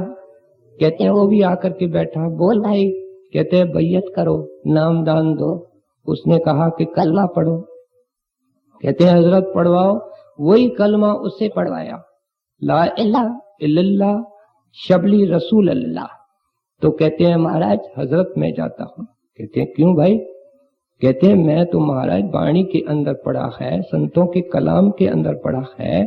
कहते हैं वो भी आकर के बैठा, बोल भाई, कहते हैं बैयत करो, नाम दान दो। उसने कहा कि कलमा पढ़ो। कहते हैं हजरत पढ़वाओ। वही कलमा उससे पढ़वाया, ला इलाहा इल्लल्लाह शबली रसूल अल्लाह। तो कहते हैं महाराज हजरत मैं जाता हूँ। कहते हैं क्यों भाई? कहते हैं मैं तो महाराज वाणी के अंदर पढ़ा है, संतों के कलाम के अंदर पढ़ा है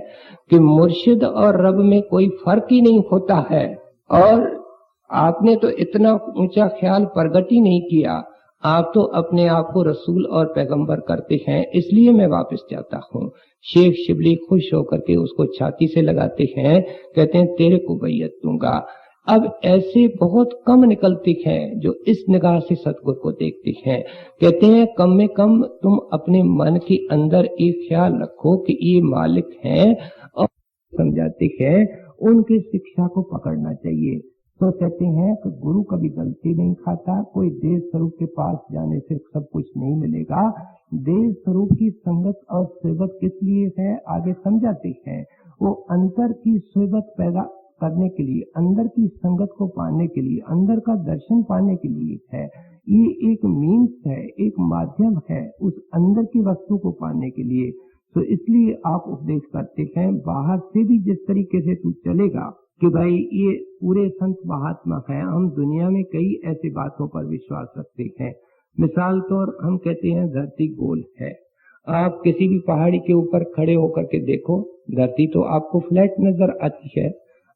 कि मुर्शिद और रब में कोई फर्क ही नहीं होता है, और आपने तो इतना ऊंचा ख्याल प्रगट ही नहीं किया। आप तो अपने आप को रसूल और पैगंबर करते हैं, इसलिए मैं वापस जाता हूँ। शेख शिबली खुश होकर के उसको छाती से लगाते हैं, कहते हैं तेरे को बैयत दूंगा। अब ऐसे बहुत कम निकलते हैं जो इस निगाह से सतगुरु को देखते हैं। कहते हैं कम में कम तुम अपने मन के अंदर एक ख्याल रखो कि ये मालिक हैं और समझाते हैं, उनकी शिक्षा को पकड़ना चाहिए। तो कहते हैं कि गुरु कभी गलती नहीं खाता, कोई देश स्वरूप के पास जाने से सब कुछ नहीं मिलेगा। देश स्वरूप की संगत और सोबत किस लिए है आगे समझाते हैं। वो अंतर की सोबत पैदा करने के लिए, अंदर की संगत को पाने के लिए, अंदर का दर्शन पाने के लिए है। ये एक मीन्स है, एक माध्यम है उस अंदर की वस्तु को पाने के लिए। तो इसलिए आप उपदेश करते हैं बाहर से भी जिस तरीके से तू चलेगा कि भाई ये पूरे संत महात्मा हैं। हम दुनिया में कई ऐसी बातों पर विश्वास रखते हैं। मिसाल तौर हम कहते हैं धरती गोल है। आप किसी भी पहाड़ी के ऊपर खड़े होकर के देखो, धरती तो आपको फ्लैट नजर आती है।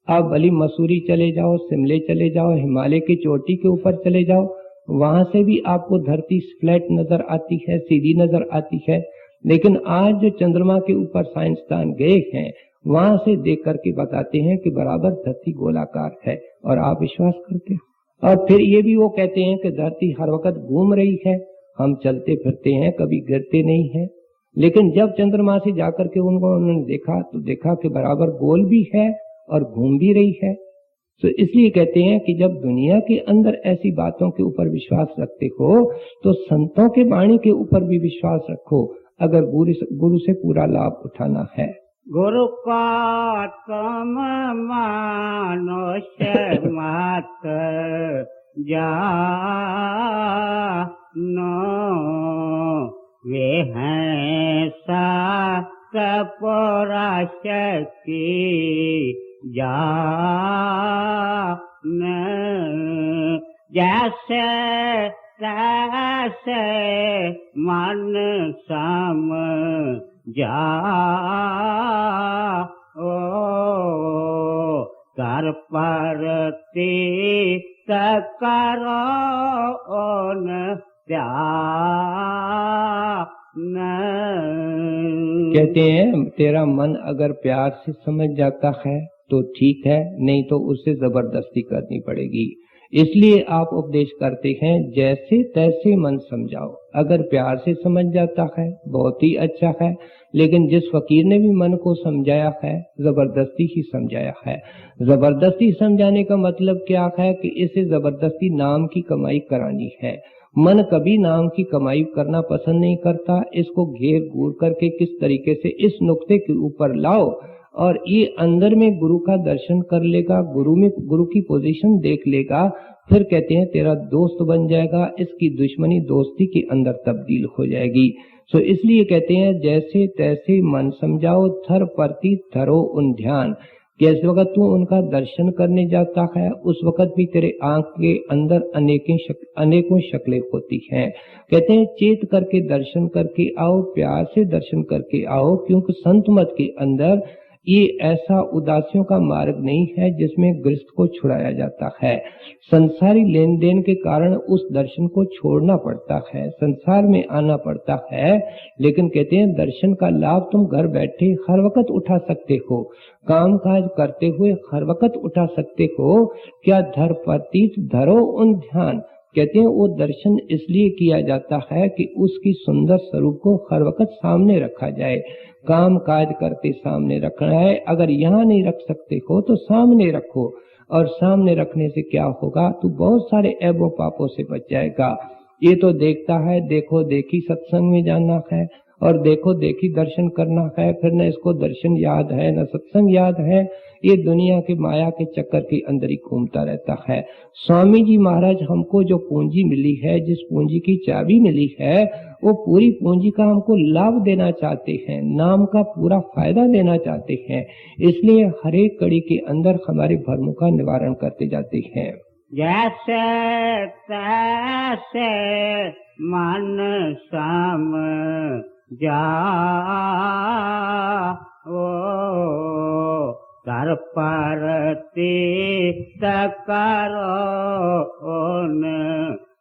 आप भली मसूरी चले जाओ, शिमले चले जाओ, हिमालय की चोटी के ऊपर चले जाओ, वहां से भी आपको धरती फ्लैट नजर आती है, सीधी नजर आती है। लेकिन आज जो चंद्रमा के ऊपर साइंसदान गए हैं, वहां से देख करके बताते हैं कि बराबर धरती गोलाकार है, और आप विश्वास करते हैं। और फिर ये भी वो कहते हैं कि धरती हर वक्त घूम रही है, हम चलते फिरते हैं, कभी गिरते नहीं है। लेकिन जब चंद्रमा से जाकर के उन्होंने देखा तो देखा कि बराबर गोल भी है और घूम भी रही है। तो इसलिए कहते हैं कि जब दुनिया के अंदर ऐसी बातों के ऊपर विश्वास रखते हो तो संतों के वाणी के ऊपर भी विश्वास रखो, अगर गुरु से पूरा लाभ उठाना है। गुरु का तुम मानुष मत जानो, वे हैं सात पराशक्ति जान, जैसे तैसे मन सम जा कर परती करो कहते हैं तेरा मन अगर प्यार से समझ जाता है तो ठीक है, नहीं तो उससे जबरदस्ती करनी पड़ेगी। इसलिए आप उपदेश करते हैं जैसे तैसे मन समझाओ। अगर प्यार से समझ जाता है बहुत ही अच्छा है, लेकिन जिस फकीर ने भी मन को समझाया है जबरदस्ती ही समझाया है। जबरदस्ती समझाने का मतलब क्या है कि इसे जबरदस्ती नाम की कमाई करानी है। मन कभी नाम की कमाई करना पसंद नहीं करता। इसको घेर घूर करके किस तरीके से इस नुक्ते के ऊपर लाओ और ये अंदर में गुरु का दर्शन कर लेगा, गुरु की पोजीशन देख लेगा, फिर कहते हैं तेरा दोस्त बन जाएगा, इसकी दुश्मनी दोस्ती के अंदर तब्दील हो जाएगी। सो इसलिए कहते हैं जैसे तैसे मन समझाओ, थर परती थरो उन ध्यान। जिस वक्त तू उनका दर्शन करने जाता है उस वक्त भी तेरे आंख के अंदर अनेकों शक्लें होती हैं। कहते हैं चेत करके दर्शन करके आओ, प्यार से दर्शन करके आओ, क्योंकि संत मत के अंदर ये ऐसा उदासियों का मार्ग नहीं है जिसमें गृहस्थ को छुड़ाया जाता है। संसारी लेन देन के कारण उस दर्शन को छोड़ना पड़ता है, संसार में आना पड़ता है, लेकिन कहते हैं दर्शन का लाभ तुम घर बैठे हर वक्त उठा सकते हो, काम काज करते हुए हर वक्त उठा सकते हो। क्या धर प्रतीत धरो उन ध्यान, कहते हैं वो दर्शन इसलिए किया जाता है कि उसकी सुंदर स्वरूप को हर वक्त सामने रखा जाए। काम काज करते सामने रखना है, अगर यहाँ नहीं रख सकते हो तो सामने रखो, और सामने रखने से क्या होगा, तो बहुत सारे ऐबों पापों से बच जाएगा। ये तो देखता है, देखो देखी सत्संग में जाना है और देखो देखी दर्शन करना है, फिर न इसको दर्शन याद है न सत्संग याद है, ये दुनिया के माया के चक्कर के अंदर ही घूमता रहता है। स्वामी जी महाराज हमको जो पूंजी मिली है, जिस पूंजी की चाबी मिली है, वो पूरी पूंजी का हमको लाभ देना चाहते हैं, नाम का पूरा फायदा देना चाहते हैं, इसलिए हर एक कड़ी के अंदर हमारे भरमों का निवारण करते जाते हैं। जैसे तैसे मन सम जा कर परती करो उन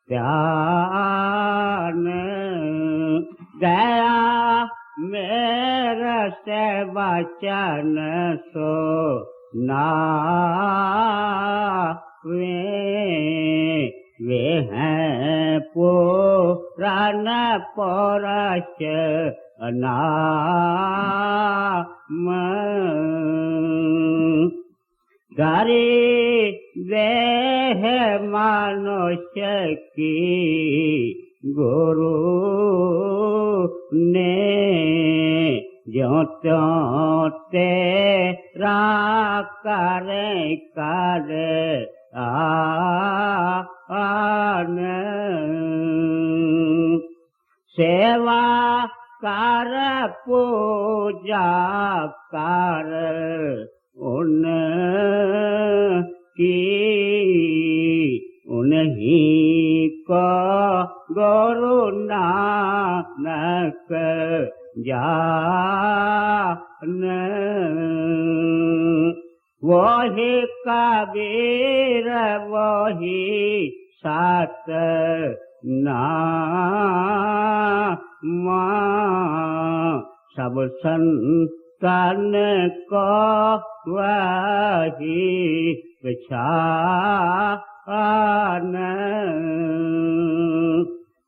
ध्यान, गया मेरे से वचन सो ना वे हैं पुराण पौरुष नाम, गरीब है मनुष्य की गुरु ने जो त्यों तेरा करे कर आन, सेवा कर पूजा कर उनकी, उन्हीं को गुरु नानक जान, वही कबीर वही सत नाम, सब संतन को वही पहचान,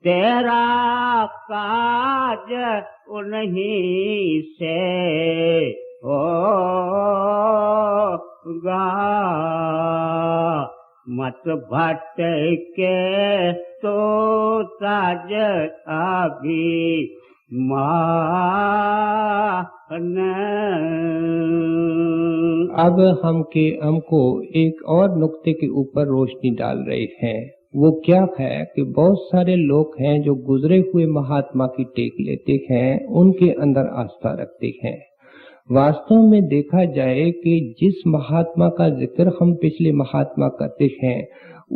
तेरा काज उन्हीं से होगा, मत भटके तो ताज अभी मान। अब हमको एक और नुक्ते के ऊपर रोशनी डाल रहे हैं। वो क्या है कि बहुत सारे लोग हैं जो गुजरे हुए महात्मा की टेक लेते हैं, उनके अंदर आस्था रखते हैं। वास्तव में देखा जाए कि जिस महात्मा का जिक्र हम पिछले महात्मा करते हैं,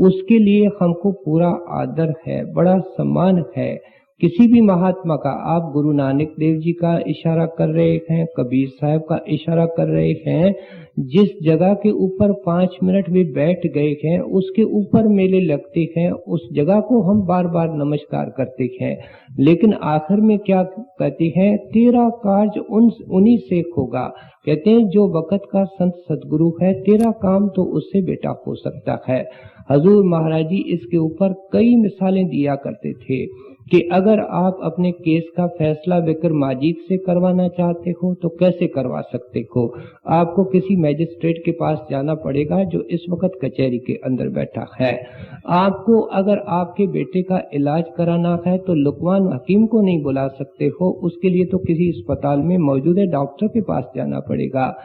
उसके लिए हमको पूरा आदर है, बड़ा सम्मान है। किसी भी महात्मा का, आप गुरु नानक देव जी का इशारा कर रहे हैं, कबीर साहब का इशारा कर रहे हैं, जिस जगह के ऊपर 5 मिनट भी बैठ गए हैं उसके ऊपर मेले लगते हैं, उस जगह को हम बार बार नमस्कार करते हैं। लेकिन आखिर में क्या कहते हैं, तेरा कार्य उन्हीं से होगा। कहते हैं जो वक्त का संत सदगुरु है, तेरा काम तो उससे बेटा हो सकता है। हजूर महाराज जी इसके ऊपर कई मिसालें दिया करते थे कि अगर आप अपने केस का फैसला विक्रम माजिद से करवाना चाहते हो तो कैसे करवा सकते हो। आपको किसी मैजिस्ट्रेट के पास जाना पड़ेगा जो इस वक्त कचहरी के अंदर बैठा है। आपको अगर आपके बेटे का इलाज कराना है तो लुकमान हकीम को नहीं बुला सकते हो, उसके लिए तो किसी अस्पताल में मौजूद डॉक्टर के पास जाना पड़ेगा।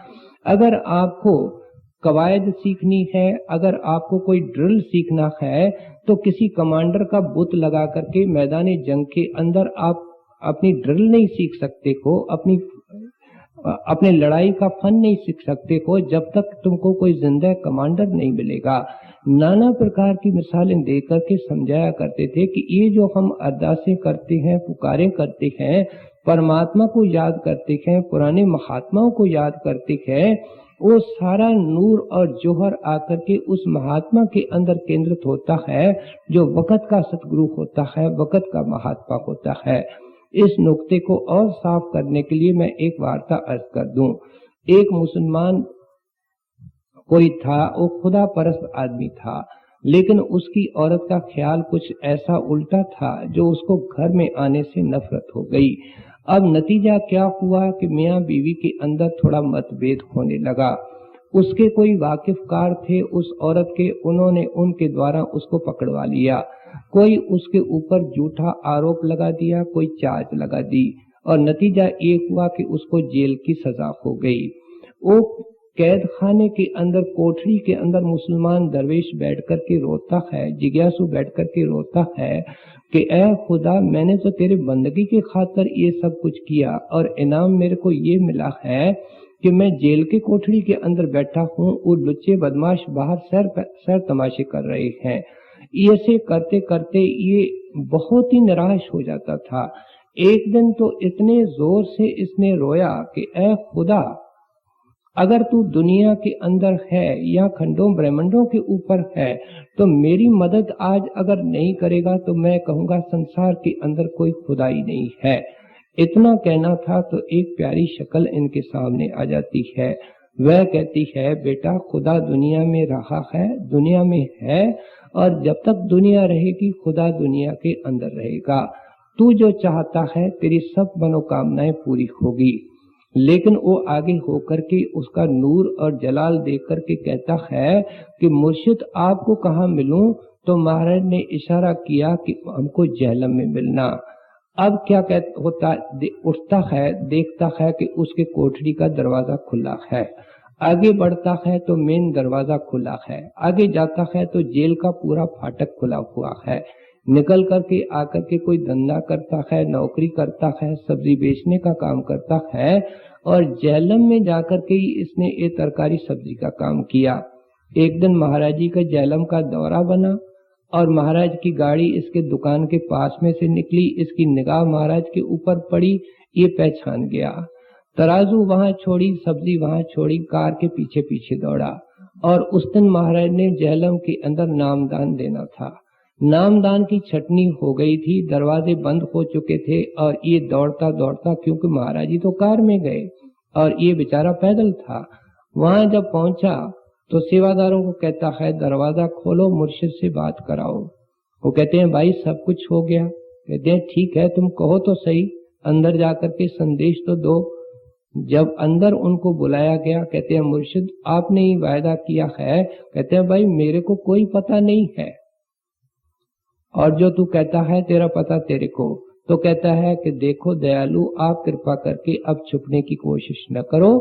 अगर आपको कवायद सीखनी है, अगर आपको कोई ड्रिल सीखना है तो किसी कमांडर का बुत लगा करके मैदान जंग के अंदर आप अपनी ड्रिल नहीं सीख सकते हो, अपने लड़ाई का फन नहीं सीख सकते हो जब तक तुमको कोई जिंदा कमांडर नहीं मिलेगा। नाना प्रकार की मिसालें देकर के समझाया करते थे कि ये जो हम अरदासें करते हैं, पुकारें करते हैं, परमात्मा को याद करते हैं, पुराने महात्माओं को याद करते हैं, वो सारा नूर और जोहर आकर के उस महात्मा के अंदर केंद्रित होता है जो वक़्त का सतगुरु होता है, वक़्त का महात्मा होता है। इस नुक्ते को और साफ करने के लिए मैं एक वार्ता अर्ज कर दूं। एक मुसलमान कोई था, वो खुदा परस्त आदमी था, लेकिन उसकी औरत का ख्याल कुछ ऐसा उल्टा था जो उसको घर में आने से नफरत हो गई। अब नतीजा क्या हुआ कि मियाँ बीवी के अंदर थोड़ा मतभेद होने लगा। उसके कोई वाकिफकार थे उस औरत के, उन्होंने उनके द्वारा उसको पकड़वा लिया। कोई उसके ऊपर झूठा आरोप लगा दिया, कोई चार्ज लगा दी, और नतीजा ये हुआ कि उसको जेल की सजा हो गई। वो कैद खाने के अंदर, कोठरी के अंदर मुसलमान दरवेश बैठ कर के रोता है, जिज्ञासु बैठ कर के रोता है कि ऐ खुदा, मैंने तो तेरे बंदगी के खातिर ये सब कुछ किया और इनाम मेरे को ये मिला है कि मैं जेल के कोठरी के अंदर बैठा हूँ और लुच्चे बदमाश बाहर सैर तमाशे कर रहे हैं। ऐसे करते करते ये बहुत ही निराश हो जाता था। एक दिन तो इतने जोर से इसने रोया कि ऐ खुदा, अगर तू दुनिया के अंदर है या खंडों ब्रह्मांडों के ऊपर है तो मेरी मदद आज अगर नहीं करेगा तो मैं कहूँगा संसार के अंदर कोई खुदा ही नहीं है। इतना कहना था तो एक प्यारी शक्ल इनके सामने आ जाती है। वह कहती है, बेटा, खुदा दुनिया में रहा है, दुनिया में है, और जब तक दुनिया रहेगी खुदा दुनिया के अंदर रहेगा। तू जो चाहता है तेरी सब मनोकामनाएं पूरी होगी। लेकिन वो आगे होकर के उसका नूर और जलाल देख करके कहता है कि मुर्शिद, आपको कहाँ मिलूं? तो महाराज ने इशारा किया कि हमको जहलम में मिलना। अब क्या उठता है, देखता है कि उसके कोठरी का दरवाजा खुला है। आगे बढ़ता है तो मेन दरवाजा खुला है। आगे जाता है तो जेल का पूरा फाटक खुला हुआ है। निकल करके आकर के कोई धंधा करता है, नौकरी करता है, सब्जी बेचने का काम करता है, और जहलम में जाकर के ही इसने ये तरकारी सब्जी का काम किया। एक दिन महाराज जी का जहलम का दौरा बना और महाराज की गाड़ी इसके दुकान के पास में से निकली। इसकी निगाह महाराज के ऊपर पड़ी, ये पहचान गया। तराजू वहां छोड़ी, सब्जी वहां छोड़ी, कार के पीछे पीछे दौड़ा। और उस दिन महाराज ने जहलम के अंदर नामदान देना था। नामदान की छटनी हो गई थी, दरवाजे बंद हो चुके थे, और ये दौड़ता दौड़ता, क्योंकि महाराज जी तो कार में गए और ये बेचारा पैदल था, वहां जब पहुंचा तो सेवादारों को कहता है, दरवाजा खोलो, मुर्शिद से बात कराओ। वो कहते हैं, भाई सब कुछ हो गया। कहते हैं, ठीक है, तुम कहो तो सही, अंदर जाकर के संदेश तो दो। जब अंदर उनको बुलाया गया, कहते हैं, मुर्शिद आपने ही वायदा किया है। कहते हैं, भाई मेरे को कोई पता नहीं है, और जो तू कहता है तेरा पता तेरे को। तो कहता है कि देखो दयालु, आप कृपा करके अब छुपने की कोशिश न करो,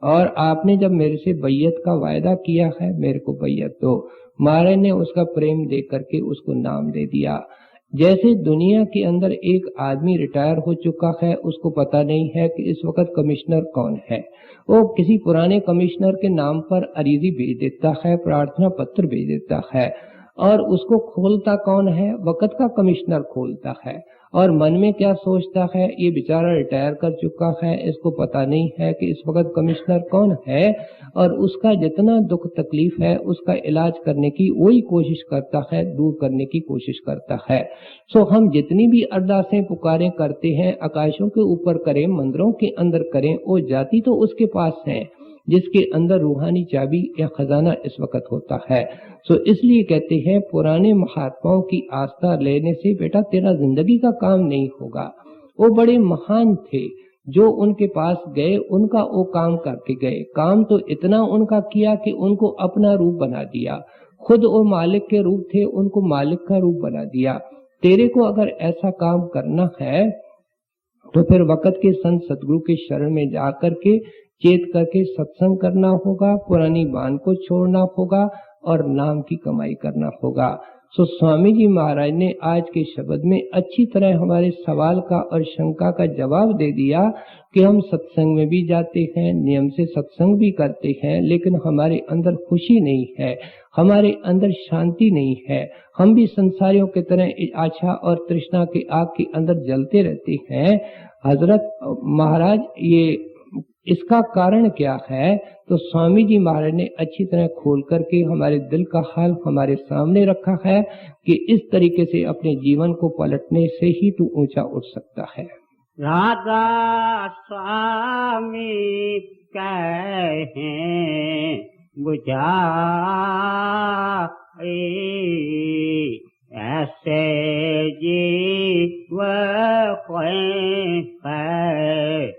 और आपने जब मेरे से बैयत का वायदा किया है, मेरे को बैयत दो। महाराज ने उसका प्रेम दे करके उसको नाम दे दिया। जैसे दुनिया के अंदर एक आदमी रिटायर हो चुका है, उसको पता नहीं है कि इस वक्त कमिश्नर कौन है। वो किसी पुराने कमिश्नर के नाम पर अर्जी भेज देता है, प्रार्थना पत्र भेज देता है, और उसको खोलता कौन है? वक़्त का कमिश्नर खोलता है। और मन में क्या सोचता है, ये बेचारा रिटायर कर चुका है, इसको पता नहीं है कि इस वक्त कमिश्नर कौन है, और उसका जितना दुख तकलीफ है उसका इलाज करने की वही कोशिश करता है, दूर करने की कोशिश करता है। सो हम जितनी भी अरदासें पुकारें करते हैं, आकाशों के ऊपर करें, मंदिरों के अंदर करें, वो जाति तो उसके पास है जिसके अंदर रूहानी चाबी या खजाना इस वक्त होता है। सो इसलिए कहते हैं, पुराने महात्माओं की आस्था लेने से बेटा तेरा जिंदगी का काम नहीं होगा। वो बड़े महान थे, जो उनके पास गए उनका वो काम करके गए। काम तो इतना उनका किया कि उनको अपना रूप बना दिया। खुद वो मालिक के रूप थे, उनको मालिक का रूप बना दिया। तेरे को अगर ऐसा काम करना है तो फिर वक़्त के संत सतगुरु के शरण में जाकर के चेत करके सत्संग करना होगा, पुरानी बान को छोड़ना होगा और नाम की कमाई करना होगा। सो स्वामी जी महाराज ने आज के शब्द में अच्छी तरह हमारे सवाल का और शंका का जवाब दे दिया कि हम सत्संग में भी जाते हैं, नियम से सत्संग भी करते हैं, लेकिन हमारे अंदर खुशी नहीं है, हमारे अंदर शांति नहीं है। हम भी संसारियों की तरह आशा और तृष्णा की आग के अंदर जलते रहते हैं। हजरत महाराज ये इसका कारण क्या है? तो स्वामी जी महाराज ने अच्छी तरह खोल करके हमारे दिल का हाल हमारे सामने रखा है कि इस तरीके से अपने जीवन को पलटने से ही तू ऊंचा उठ सकता है। राधा स्वामी कहे बुझाए ऐसे जीव कोई है